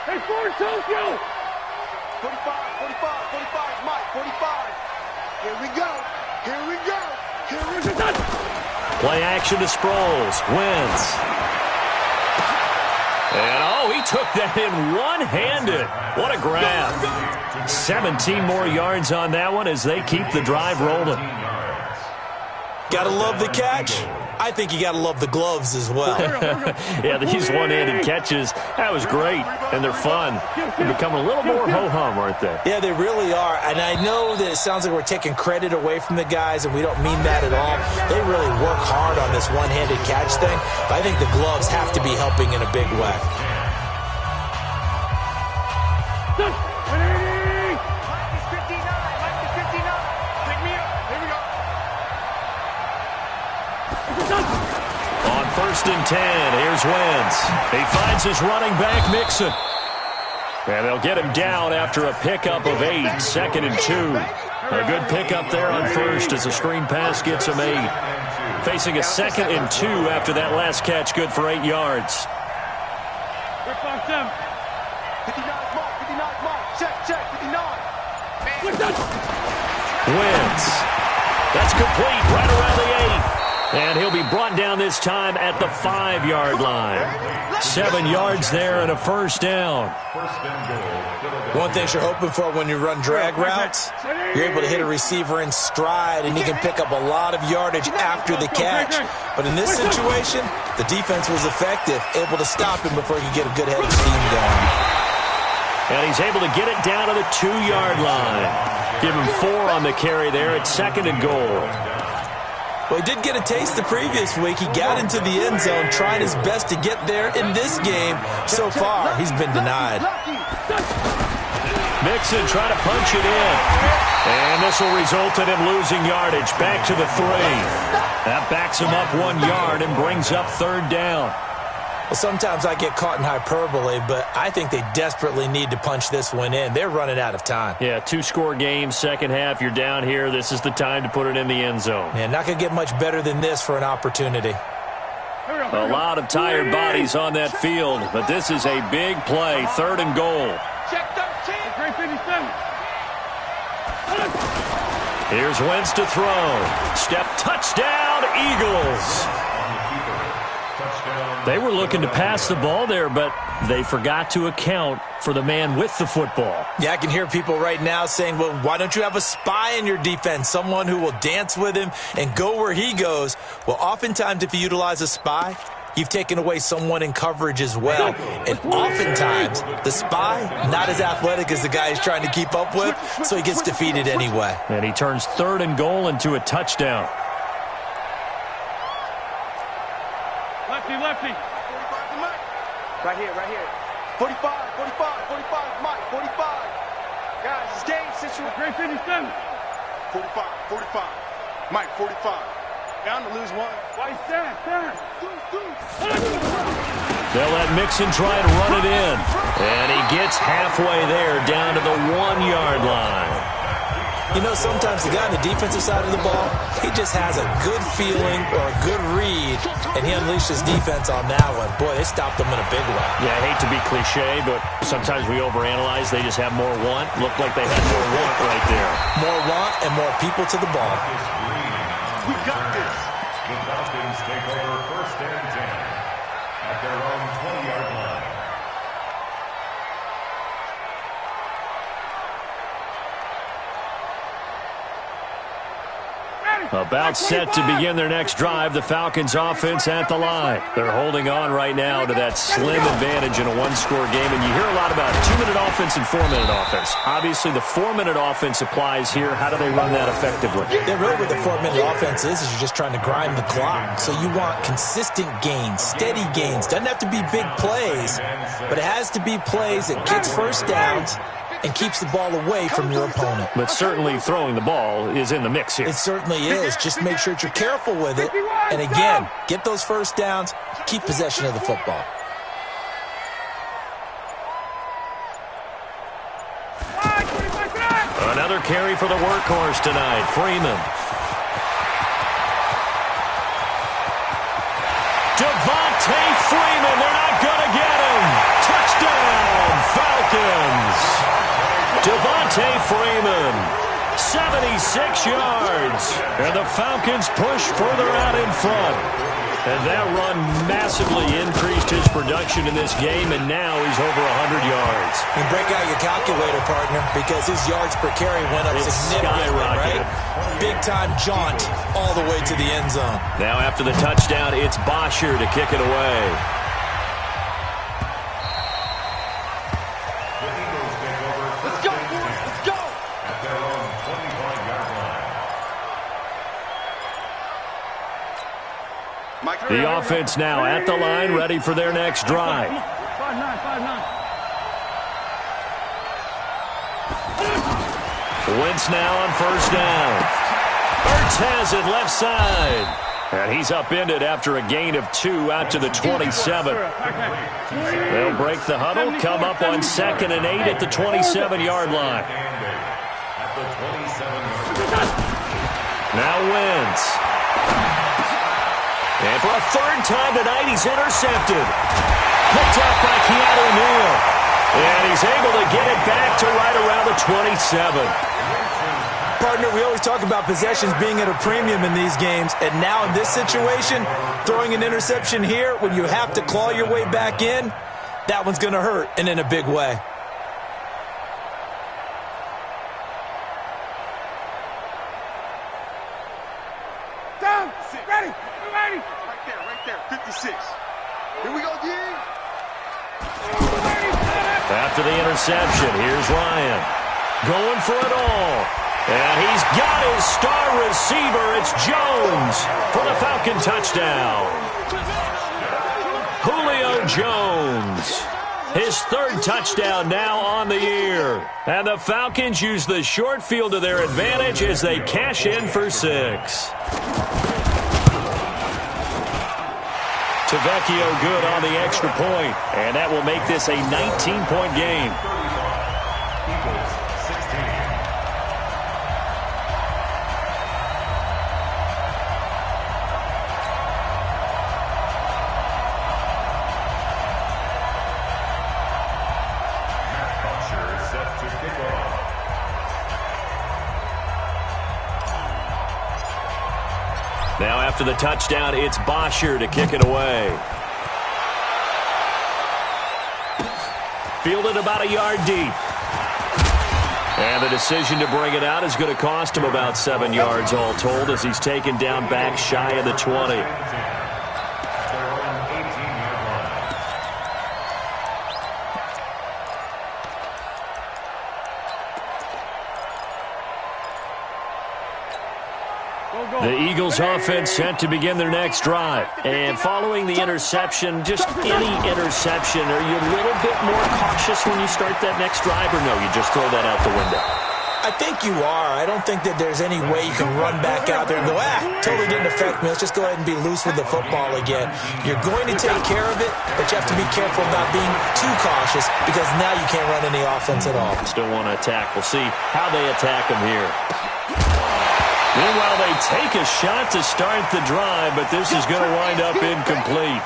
Hey, forward, Tokyo! 45, 45, 45, Mike, 45. Here we go. Here we go. Here we go. Play action to Sproles. Wins. And, he took that in one-handed. What a grab. 17 more yards on that one as they keep the drive rolling. Gotta love the catch. I think you gotta love the gloves as well. Yeah, these one-handed catches, that was great, and they're fun. They're becoming a little more ho-hum, aren't they? Yeah, they really are, and I know that it sounds like we're taking credit away from the guys, and we don't mean that at all. They really work hard on this one-handed catch thing, but I think the gloves have to be helping in a big way. First and 10, here's Wentz. He finds his running back, Mixon. And they'll get him down after a pickup of 8, 2nd and 2. A good pickup there on first as a screen pass gets him 8. Facing a 2nd and 2 after that last catch, good for 8 yards. 59, mark, check, 59. Wentz. That's complete right around the 8. And he'll be brought down this time at the 5-yard line. 7 yards there and a first down. One thing you're hoping for when you run drag routes, you're able to hit a receiver in stride, and he can pick up a lot of yardage after the catch. But in this situation, the defense was effective, able to stop him before he could get a good head of steam going. And he's able to get it down to the 2-yard line. Give him 4 on the carry there at 2nd and goal. Well, he did get a taste the previous week. He got into the end zone, trying his best to get there in this game. So far, he's been denied. Mixon trying to punch it in. And this will result in him losing yardage. Back to the 3. That backs him up 1 yard and brings up 3rd down. Well, sometimes I get caught in hyperbole, but I think they desperately need to punch this one in. They're running out of time. Yeah, 2-score game, second half, you're down here. This is the time to put it in the end zone. Yeah, not going to get much better than this for an opportunity. A lot of tired bodies on that field, but this is a big play, 3rd and goal. Check 13. 57. Here's Wentz to throw. Step touchdown, Eagles. They were looking to pass the ball there, but they forgot to account for the man with the football. Yeah, I can hear people right now saying, well, why don't you have a spy in your defense, someone who will dance with him and go where he goes? Well, oftentimes if you utilize a spy, you've taken away someone in coverage as well. And oftentimes, the spy, not as athletic as the guy he's trying to keep up with, so he gets defeated anyway. And he turns 3rd and goal into a touchdown. Lefty. Right here. 45, Mike, 45. Guys, it's game situation. Great 57. 45. Mike, 45. Down to lose 1. Why is that? They'll let Mixon try and run it in. And he gets halfway there down to the 1-yard line. You know, sometimes the guy on the defensive side of the ball, he just has a good feeling or a good read, and he unleashed his defense on that one. Boy, they stopped him in a big way. Yeah, I hate to be cliche, but sometimes we overanalyze. They just have more want. Looked like they had more want right there. More want and more people to the ball. We got this. The Falcons take over 1st and 10 at their own 20-yard line. About set to begin their next drive, the Falcons offense at the line. They're holding on right now to that slim advantage in a 1-score game, and you hear a lot about 2-minute offense and 4-minute offense. Obviously, the 4-minute offense applies here. How do they run that effectively? Yeah, really what the 4-minute offense is you're just trying to grind the clock. So you want consistent gains, steady gains. Doesn't have to be big plays, but it has to be plays that gets first downs and keeps the ball away from your opponent. But certainly throwing the ball is in the mix here. It certainly is. Just make sure that you're careful with it. And again, get those first downs, keep possession of the football. Another carry for the workhorse tonight, Freeman. Devontae Freeman, they're not going to get him. Touchdown, Falcons. Devontae Freeman, 76 yards. And the Falcons push further out in front. And that run massively increased his production in this game, and now he's over 100 yards. And break out your calculator, partner, because his yards per carry went up significantly, right? Big-time jaunt all the way to the end zone. Now after the touchdown, it's Bosher to kick it away. Let's go, boys. Let's go. At their own 25-yard line. The offense now at the line, ready for their next drive. 5-9, 5-9. Wentz now on first down. Ertz has it left side. And he's upended after a gain of 2 out to the 27. They'll break the huddle, come up on 2nd and 8 at the 27-yard line. Now Wentz. And for a third time tonight, he's intercepted. Picked up by Keanu Neal. And he's able to get it back to right around the 27. Partner, we always talk about possessions being at a premium in these games, and now in this situation, throwing an interception here when you have to claw your way back in, that one's going to hurt, and in a big way. Down. Ready. Ready. Right there. 56. Here we go, D. After the interception, here's Ryan. Going for it all. And he's got his star receiver. It's Jones for the Falcon touchdown. Julio Jones. His third touchdown now on the year. And the Falcons use the short field to their advantage as they cash in for 6. Tavecchio good on the extra point. And that will make this a 19-point game. Eagles 16. Now after the touchdown, it's Bosher to kick it away. Fielded about a yard deep. And the decision to bring it out is going to cost him about 7 yards all told as he's taken down back shy of the 20. The Eagles offense set to begin their next drive. And following the interception, just any interception, are you a little bit more cautious when you start that next drive, or no, you just throw that out the window? I think you are. I don't think that there's any way you can run back out there and go, totally didn't affect me. Let's just go ahead and be loose with the football again. You're going to take care of it, but you have to be careful about being too cautious because now you can't run any offense at all. Still want to attack. We'll see how they attack him here. Meanwhile, they take a shot to start the drive, but this is going to wind up incomplete.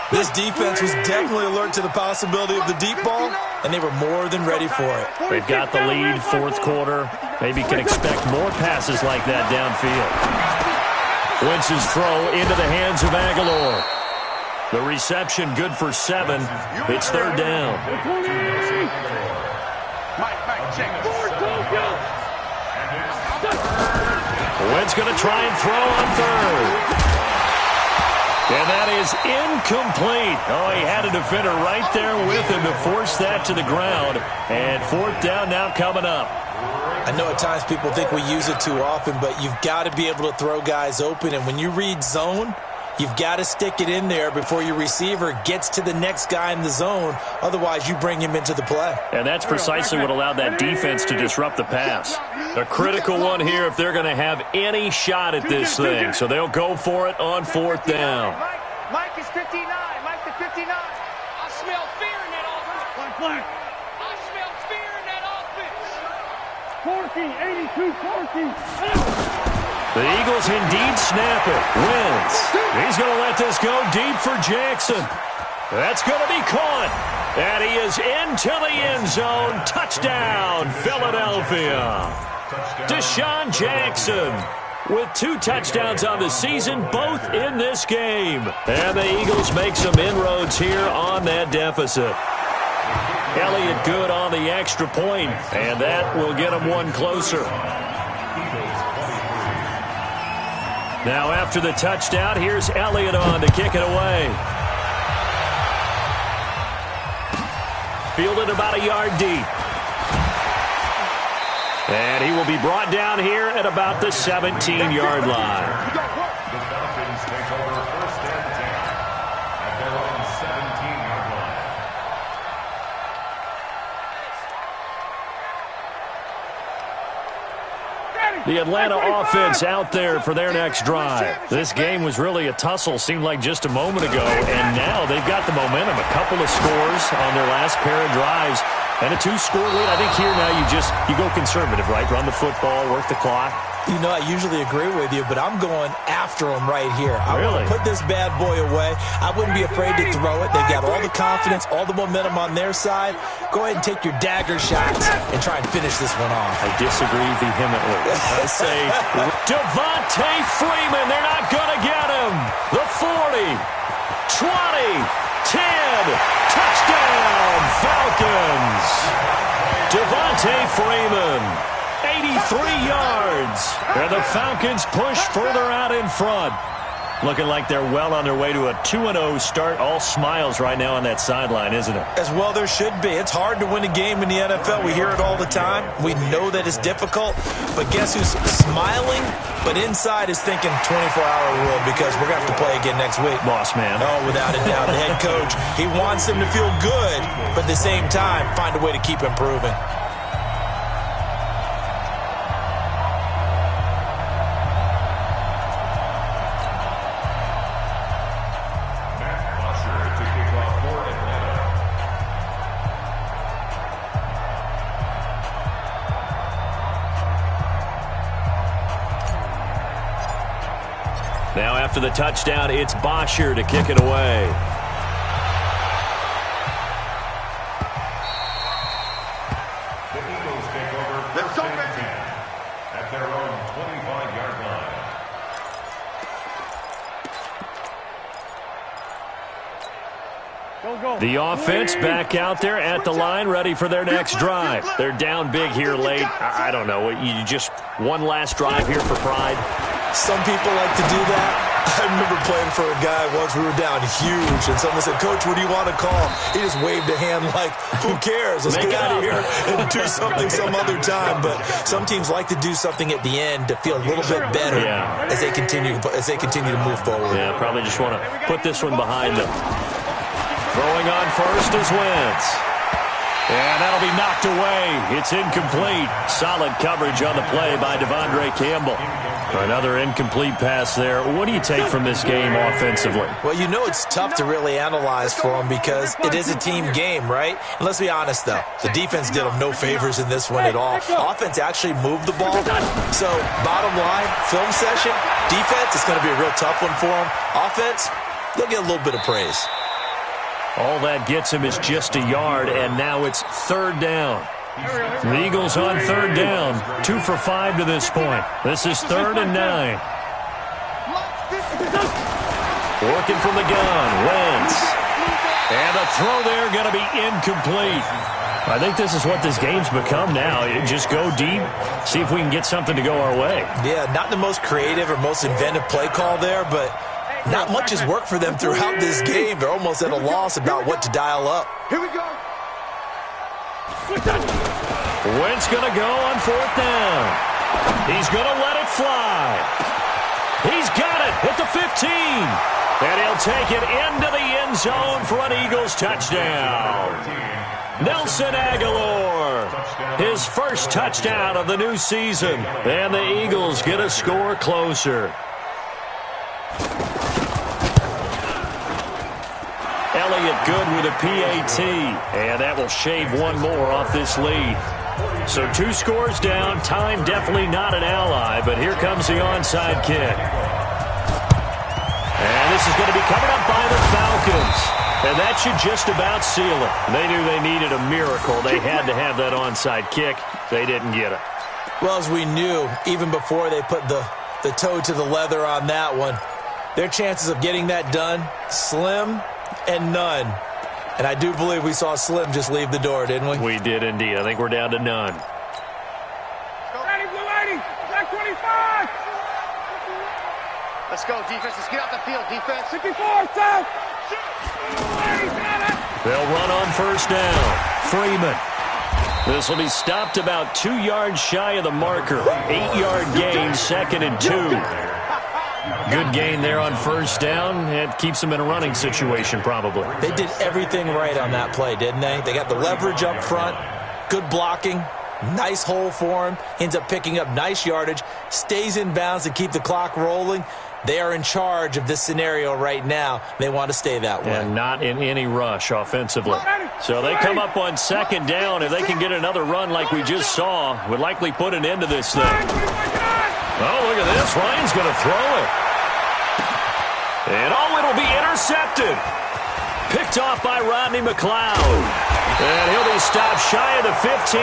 This defense was definitely alert to the possibility of the deep ball, and they were more than ready for it. They've got the lead, fourth quarter. Maybe can expect more passes like that downfield. Wentz's throw into the hands of Aguilar. The reception good for 7. It's third down. Mike, check. Wentz going to try and throw on third. And that is incomplete. Oh, he had a defender right there with him to force that to the ground. And fourth down now coming up. I know at times people think we use it too often, but you've got to be able to throw guys open. And when you read zone, You've got to stick it in there before your receiver gets to the next guy in the zone. Otherwise, you bring him into the play. And that's precisely what allowed that defense to disrupt the pass. A critical one here if they're going to have any shot at this thing. So they'll go for it on 4th down. Mike is 59. Mike to 59. I smell fear in that offense. Flag. I smell fear in that offense. 82-14. The Eagles indeed snap it. Wins. He's going to let this go deep for Jackson. That's going to be caught. And he is into the end zone. Touchdown, Philadelphia. Deshaun Jackson with 2 touchdowns on the season, both in this game. And the Eagles make some inroads here on that deficit. Elliott good on the extra point, and that will get him one closer. Now after the touchdown, here's Elliott on to kick it away. Fielded about a yard deep. And he will be brought down here at about the 17-yard line. The Falcons take over 1st and 10 at their own 17-yard line. The Atlanta offense out there for their next drive. This game was really a tussle, seemed like just a moment ago, and now they've got the momentum. A couple of scores on their last pair of drives and a 2-score lead. I think here now you go conservative, right? Run the football, work the clock. You know, I usually agree with you, but I'm going after him right here. I Really? want to put this bad boy away. I wouldn't be afraid to throw it. They've got all the confidence, all the momentum on their side. Go ahead and take your dagger shots and try and finish this one off. I disagree vehemently. I say Devontae Freeman. They're not going to get him. The 40, 20, 10. Touchdown, Falcons. Devontae Freeman. 83 yards. And the Falcons push further out in front. Looking like they're well on their way to a 2-0 start. All smiles right now on that sideline, isn't it? As well there should be. It's hard to win a game in the NFL. We hear it all the time. We know that it's difficult. But guess who's smiling? But inside is thinking 24-hour rule because we're going to have to play again next week. Boss man. Oh, without a doubt. The head coach, he wants them to feel good, but at the same time, find a way to keep improving. Now after the touchdown, it's Bosher to kick it away. The Eagles take over 1st and 10 at their own 25-yard line. The offense back out there at the line, ready for their next drive. They're down big here late. I don't know. You just one last drive here for pride. Some people like to do that. I remember playing for a guy once. We were down huge, and someone said, "Coach, what do you want to call?" He just waved a hand like, "Who cares? Let's get out of here and do something some other time." But some teams like to do something at the end to feel a little bit better as they continue to move forward. Yeah, probably just want to put this one behind them. Throwing on first is Wentz. And that'll be knocked away. It's incomplete. Solid coverage on the play by Devondre Campbell. Another incomplete pass there. What do you take from this game offensively? Well, you know it's tough to really analyze for them because it is a team game, right? And let's be honest, though. The defense did them no favors in this one at all. Offense actually moved the ball. So, bottom line, film session, defense, it's going to be a real tough one for them. Offense, they'll get a little bit of praise. All that gets him is just a yard, and now it's 3rd down. The Eagles on 3rd down, 2 for 5 to this point. This is 3rd and 9. Working from the gun, Wentz. And the throw there going to be incomplete. I think this is what this game's become now. Just go deep, see if we can get something to go our way. Yeah, not the most creative or most inventive play call there, but not much has worked for them throughout this game. They're almost at a loss about what to dial up. Here we go. Wentz going to go on 4th down. He's going to let it fly. He's got it at the 15. And he'll take it into the end zone for an Eagles touchdown. Nelson Aguilar, his first touchdown of the new season. And the Eagles get a score closer. Elliott good with a PAT. And that will shave one more off this lead. So 2 scores down. Time definitely not an ally. But here comes the onside kick. And this is going to be covered up by the Falcons. And that should just about seal it. They knew they needed a miracle. They had to have that onside kick. They didn't get it. Well, as we knew, even before they put the toe to the leather on that one, their chances of getting that done, slim and none. And I do believe we saw Slim just leave the door, didn't we? We did indeed. I think we're down to none. Ready, blue 80, black 25. Let's go, defense. Let's get out the field, defense. 54, south. They'll run on first down. Freeman. This will be stopped about 2 yards shy of the marker. 8-yard gain, 2nd and 2. Good gain there on first down. It keeps them in a running situation probably. They did everything right on that play, didn't they? They got the leverage up front, good blocking, nice hole for him, ends up picking up nice yardage, stays in bounds to keep the clock rolling. They are in charge of this scenario right now. They want to stay that way. And not in any rush offensively. So they come up on second down. If they can get another run like we just saw, would likely put an end to this thing. Oh, look at this. Ryan's going to throw it. And it'll be intercepted. Picked off by Rodney McLeod. And he'll be stopped shy of the 15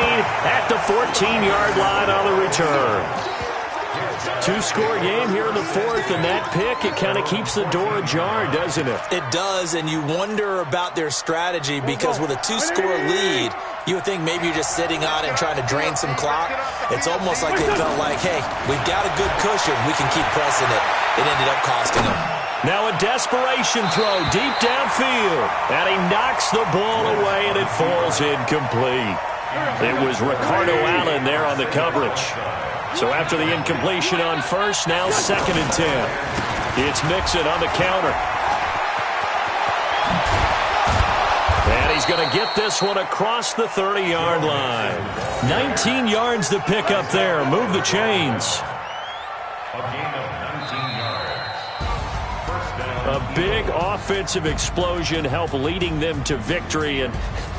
at the 14-yard line on the return. 2-score game here in the 4th, and that pick, it kind of keeps the door ajar, doesn't it? It does, and you wonder about their strategy because with a 2-score lead, you would think maybe you're just sitting on it and trying to drain some clock. It's almost like they felt like, hey, we've got a good cushion. We can keep pressing it. It ended up costing them. Now a desperation throw deep downfield, and he knocks the ball away, and it falls incomplete. It was Ricardo Allen there on the coverage. So after the incompletion on first, now 2nd and 10. It's Mixon on the counter. And he's going to get this one across the 30-yard line. 19 yards to pick up there. Move the chains. A big offensive explosion helped leading them to victory. And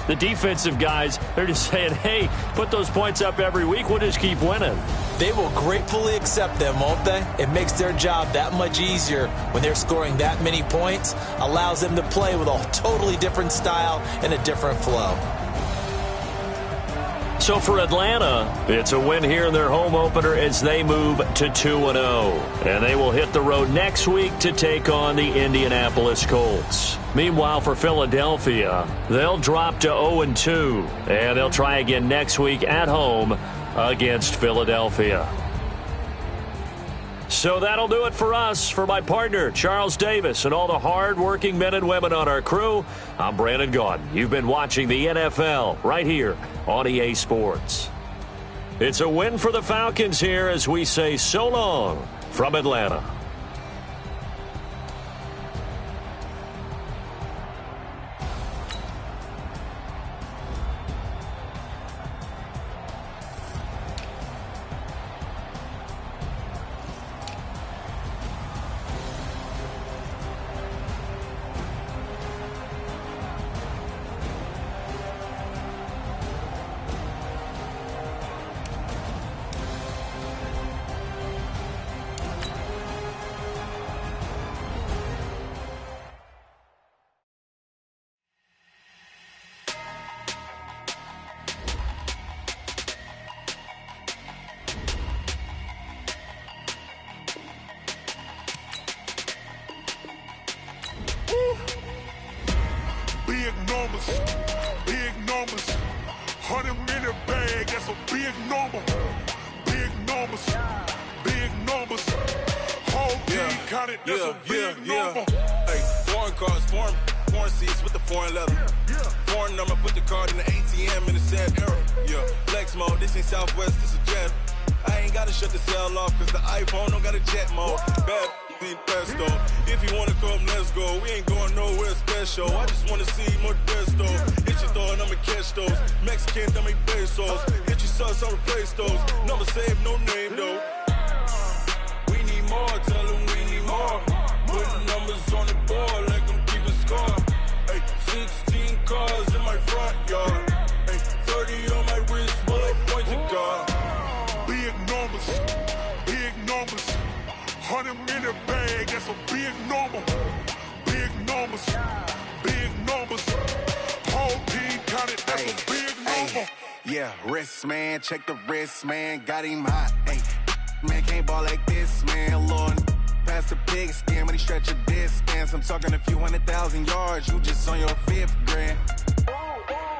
the defensive guys, they're just saying, hey, put those points up every week. We'll just keep winning. They will gratefully accept them, won't they? It makes their job that much easier when they're scoring that many points. Allows them to play with a totally different style and a different flow. So for Atlanta, it's a win here in their home opener as they move to 2-0. And they will hit the road next week to take on the Indianapolis Colts. Meanwhile, for Philadelphia, they'll drop to 0-2. And they'll try again next week at home against Philadelphia. So that'll do it for us. For my partner, Charles Davis, and all the hard-working men and women on our crew, I'm Brandon Gaudin. You've been watching the NFL right here on EA Sports. It's a win for the Falcons here as we say so long from Atlanta. Big numbers, 100-minute bag, that's a big number. Big numbers, whole team counted, that's a big number. Hey, foreign cars, foreign seats with the foreign leather. Foreign number, put the card in the ATM in the sad era. Yeah, flex mode, this ain't Southwest, this is Jet. I ain't gotta shut the cell off, cause the iPhone don't got a jet mode. Bad Pesto. If you wanna come, let's go. We ain't going nowhere special. I just wanna see Modesto. Hit your thought, I'ma catch those. Mexican, dummy pesos. Hit your sauce, I'll replace those. Number save, no name though. We need more, tell them we need more. Putting numbers on the board, like I'm keeping score. Ay, 16 cars in my front yard. Ay, 30 on my wrist, bullet point to God. Big numbers, big numbers. 100 in the bag, that's a big number. Big numbers, big numbers. Whole team counted, that's a big number. Yeah, wrist man, check the wrist man, got him hot. Ay, man can't ball like this, man. Lord, past the pig skin when he stretch a distance. I'm talking a few 100,000 yards, you just on your 5th grand.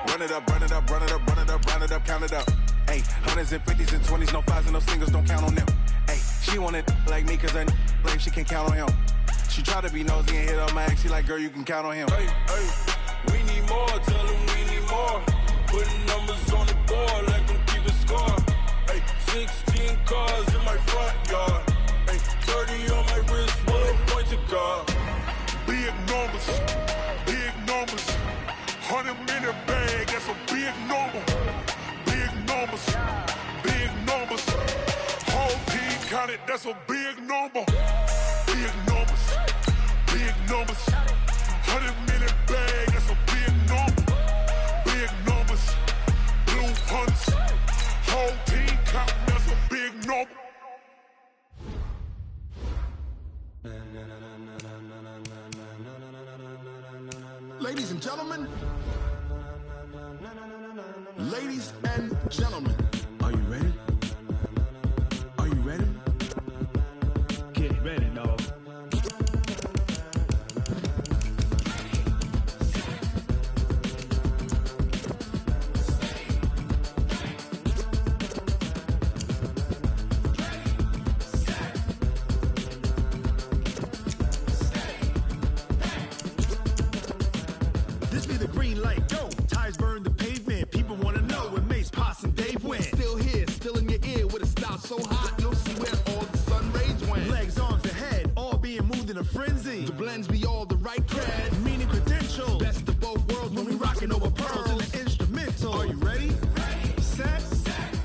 Run it up, run it up, run it up, run it up, run it up, count it up. Ay, 100s and 50s and 20s, no 5s and no singles, don't count on them. Ay, she wanted like me cause I like she can count on him. She tried to be nosy and hit up my ex, she like, girl, you can count on him. Hey, hey, we need more, tell them we need more. Putting numbers on the board like I'm keeping score. Hey, 16 cars in my front yard. Hey, 30 on my wrist, bullet point to God. Big numbers, big numbers. 100 in the bag, that's a big number. Big numbers, big numbers. Whole team counted, that's a big number. Big numbers, big numbers. 100 in the bag, that's a big number. Big numbers, blue hunts. Whole team counting, that's a big number. Ladies and gentlemen, ladies and gentlemen, are you ready? Are you ready? Get ready, dog. This be the green light, go. Tires burn the pavement. People want to know where Mace, Poss, and Dave went. Still here, still in your ear with a style so hot, you'll see where all the sun rays went. Legs, arms, and head, all being moved in a frenzy. The blends be all the right cred, meaning credentials. Best of both worlds when we rockin' over pearls in the instrumental. Are you ready? Set,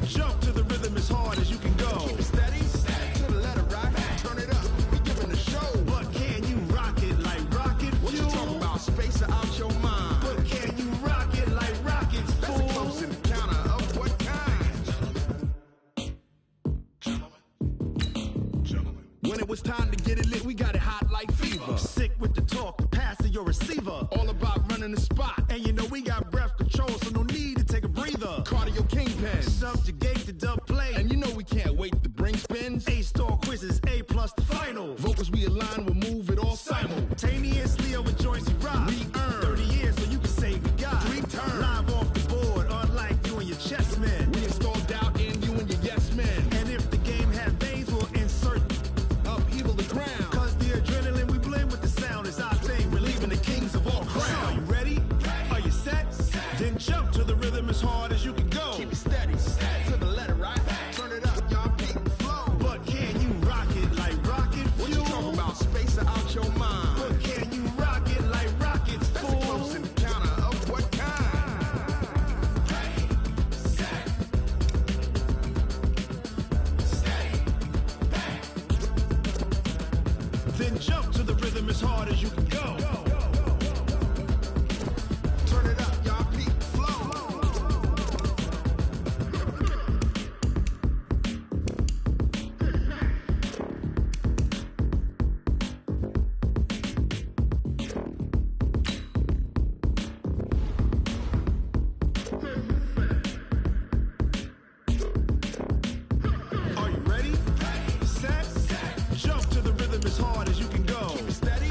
jump to the rhythm as hard as you can go. Keep it steady, to the letter right. Turn it up, we giving a show. But can you rock it like rocket fuel? What you talking about? Space out your mind. But can you rock it like rockets, fool? That's a close encounter of what kind? Gentlemen. When it was time to get it lit, we got it hot like fever. Sick with the talk, the pass of your receiver. All about running the spot. And you know we got breath control, so no need to take a breather. Cardio kingpin, subjugate the dub play. And you know we can't wait to bring spins. A-star quizzes, A+ the final. Vocals we align, we'll move it all simultaneously over joints we rock. We earn 30 years, so you can say we got 3 turns. Live off the board, unlike you and your chess men. We install doubt in you and your yes men. And if the game had veins, we'll insert upheaval the ground. Cause the adrenaline we blend with the sound is our thing. We're leaving the kings of all crowns. So are you ready? Are you set? Then jump to the rhythm as hard as you can go. Keep it steady, to the letter right. Turn it up, y'all beat the flow. But can you rock it like rocket fuel? What you talking about? Space out your mind. But can you rock it like rockets, fool? That's a close encounter of what kind? Then jump to the rhythm as hard as you can go. Turn it up, y'all beat the flow. Are you ready? Set, jump to the rhythm as hard as you can go. Keep it steady,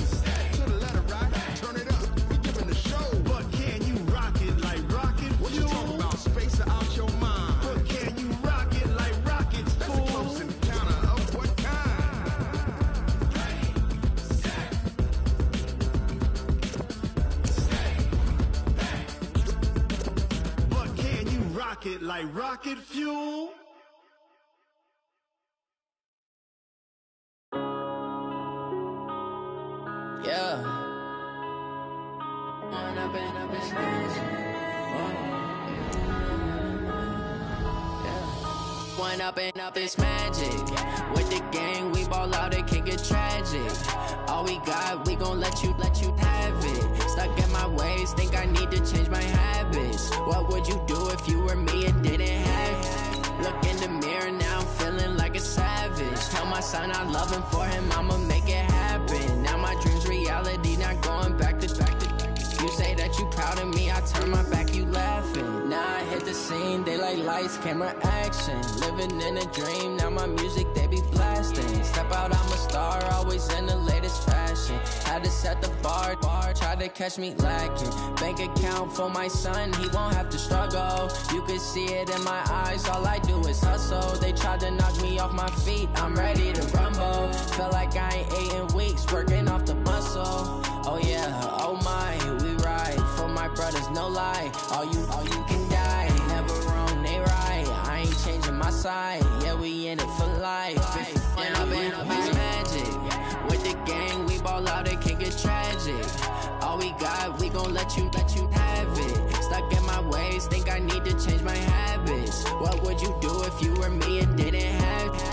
to the letter right. Turn it up, we giving the show. But can you rock it like rocket fuel? What you talking about? Space out your mind. But can you rock it like rockets, fool? That's a close encounter of what kind? But can you rock it like rocket fuel? Yeah. One up and up, it's magic. With the gang, we ball out, it can get tragic. All we got, we gon' let you have it. Stuck in my ways, think I need to change my habits. What would you do if you were me and didn't have it? Look in the mirror, now I'm feeling like a savage. Tell my son I love him, for him I'ma make it happen. Now my dream's reality, not going back to. You say that you proud of me, I turn my back, you laughing. Now I hit the scene, they like lights, camera, action. Living in a dream, now my music, they be blasting. Step out, I'm a star, always in the latest fashion. Had to set the bar, try to catch me lacking. Bank account for my son, he won't have to struggle. You can see it in my eyes, all I do is hustle. They tried to knock me off my feet, I'm ready to rumble. Feel like I ain't ate in weeks, working off the muscle. Oh yeah, oh my, we ride for my brothers, no lie. All you can die, never wrong, they right. I ain't changing my side, yeah, we in it for life. When up it's magic. With the gang, we ball out, it can get tragic. All we got, we gon' let you have it. Stuck in my ways, think I need to change my habits. What would you do if you were me and didn't have it?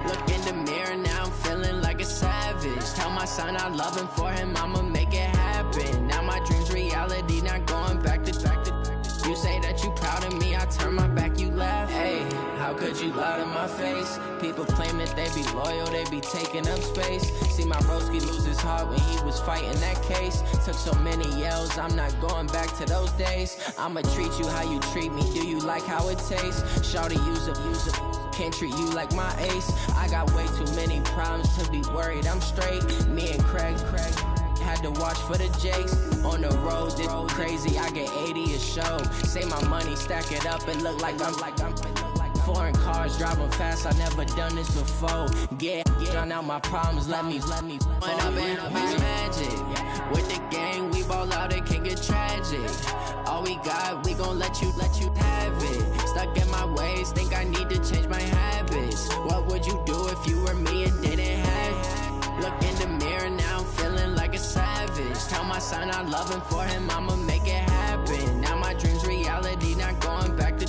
Look in the mirror, now I'm feeling like a savage. Tell my son I love him, for him I'ma make it happen. Now my dream's reality, not going back to. You say that you proud of me, I turn my back, you laugh. Hey, how could you lie to my face? People claim that they be loyal, they be taking up space. See my broski lose his heart when he was fighting that case. Took so many yells, I'm not going back to those days. I'ma treat you how you treat me, do you like how it tastes? Shawty, use it. Can't treat you like my ace. I got way too many problems to be worried, I'm straight. Me and Craig had to watch for the Jakes. On the road, this crazy, I get 80 a show. Say my money, stack it up, it look like I'm foreign cars, driving fast, I never done this before. Drown out my problems, let me When up it's magic. With the gang, we ball out, it can get tragic. All we got, we gon' let you have it. Stuck in my ways, think I need to change my habits. What would you do if you were me and didn't have it? Look in the mirror, now I'm feeling like a savage. Tell my son I love him, for him I'ma make it happen. Now my dream's reality, not going back to.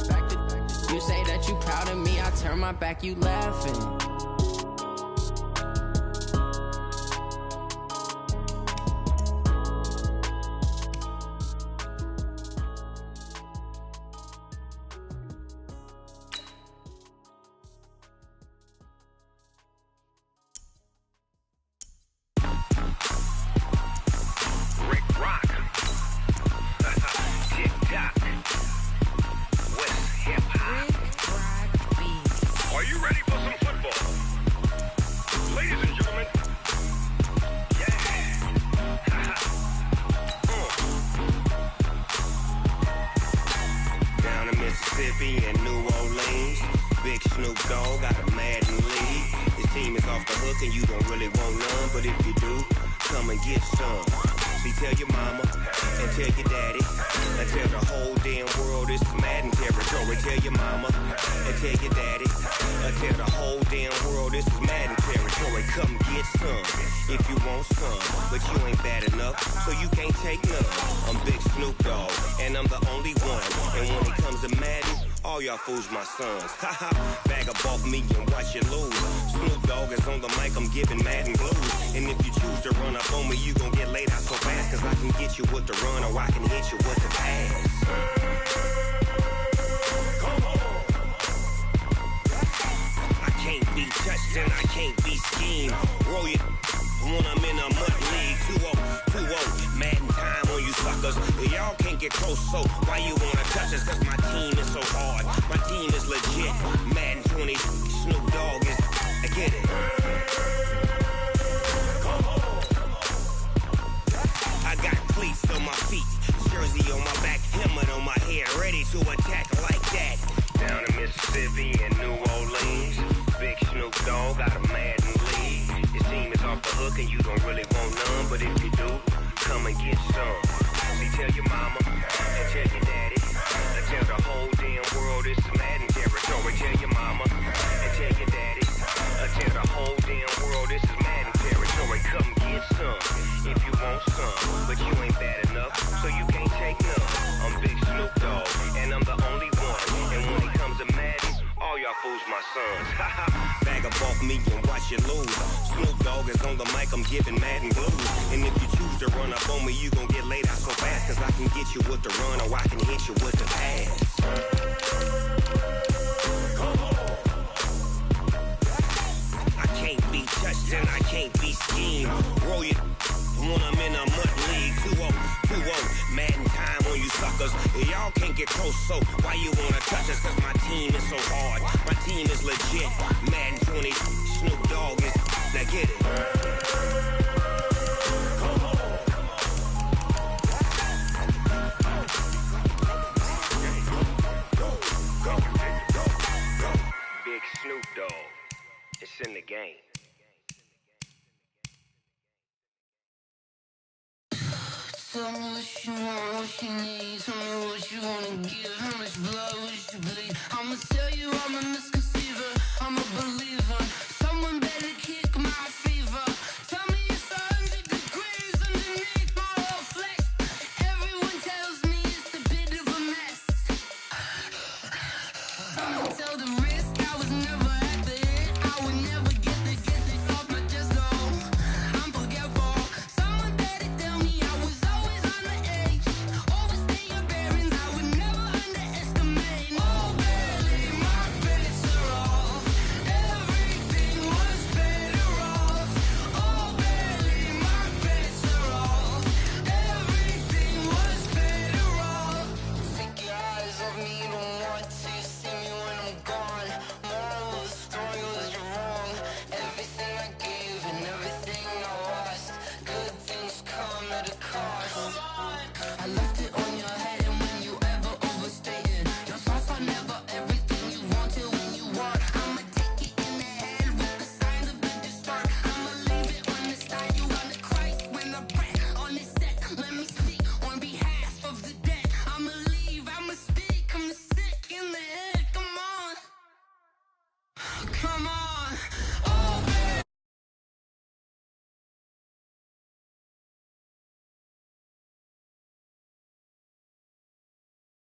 You say that you proud of me, I turn my back, you laughing. Fools my sons. Haha, bag up off me and watch you lose. Snoop Dogg is on the mic, I'm giving Madden blues. And if you choose to run up on me, you gon' get laid out so fast. Cause I can get you with the run or I can hit you with the pass. Come on. I can't be touched and I can't be schemed. Roll you when I'm in a mud league. 2-0, Madden time on you suckers. Y'all can't get close, so why you wanna touch us? Cause my team is so hard. My team is legit. Madden 20, Snoop Dogg is. I get it. Come on. I got cleats on my feet, jersey on my back, helmet on my head, ready to attack like that. Down in Mississippi and New Orleans, big Snoop Dogg got a Madden league. Your team is off the hook and you don't really want none, but if you do, come and get some. See, tell your mama and tell your daddy, and tell the whole damn world this is Madden territory. Tell your mama and tell your daddy, and tell the whole damn world this is Madden territory. Come get some if you want. unless you lose. Snoop Dogg is on the mic, I'm giving Madden blues. And if you choose to run up on me, you gon' get laid out so fast. Cause I can get you with the run or I can hit you with the pass. I can't be touched and I can't be schemed. Roll you when I'm in a mud league. 2-0, 2-0, Madden time on you suckers. Y'all can't get close, so why you wanna touch us? Cause my team is so hard, my team is legit. Madden 20, Snoop Dogg is, now get it. Big Snoop Dogg, it's in the game. Tell me what you want, what you need. Tell me what you wanna give. How much blood would you bleed? I'ma tell you I'm a misconceiver. I'm a believer.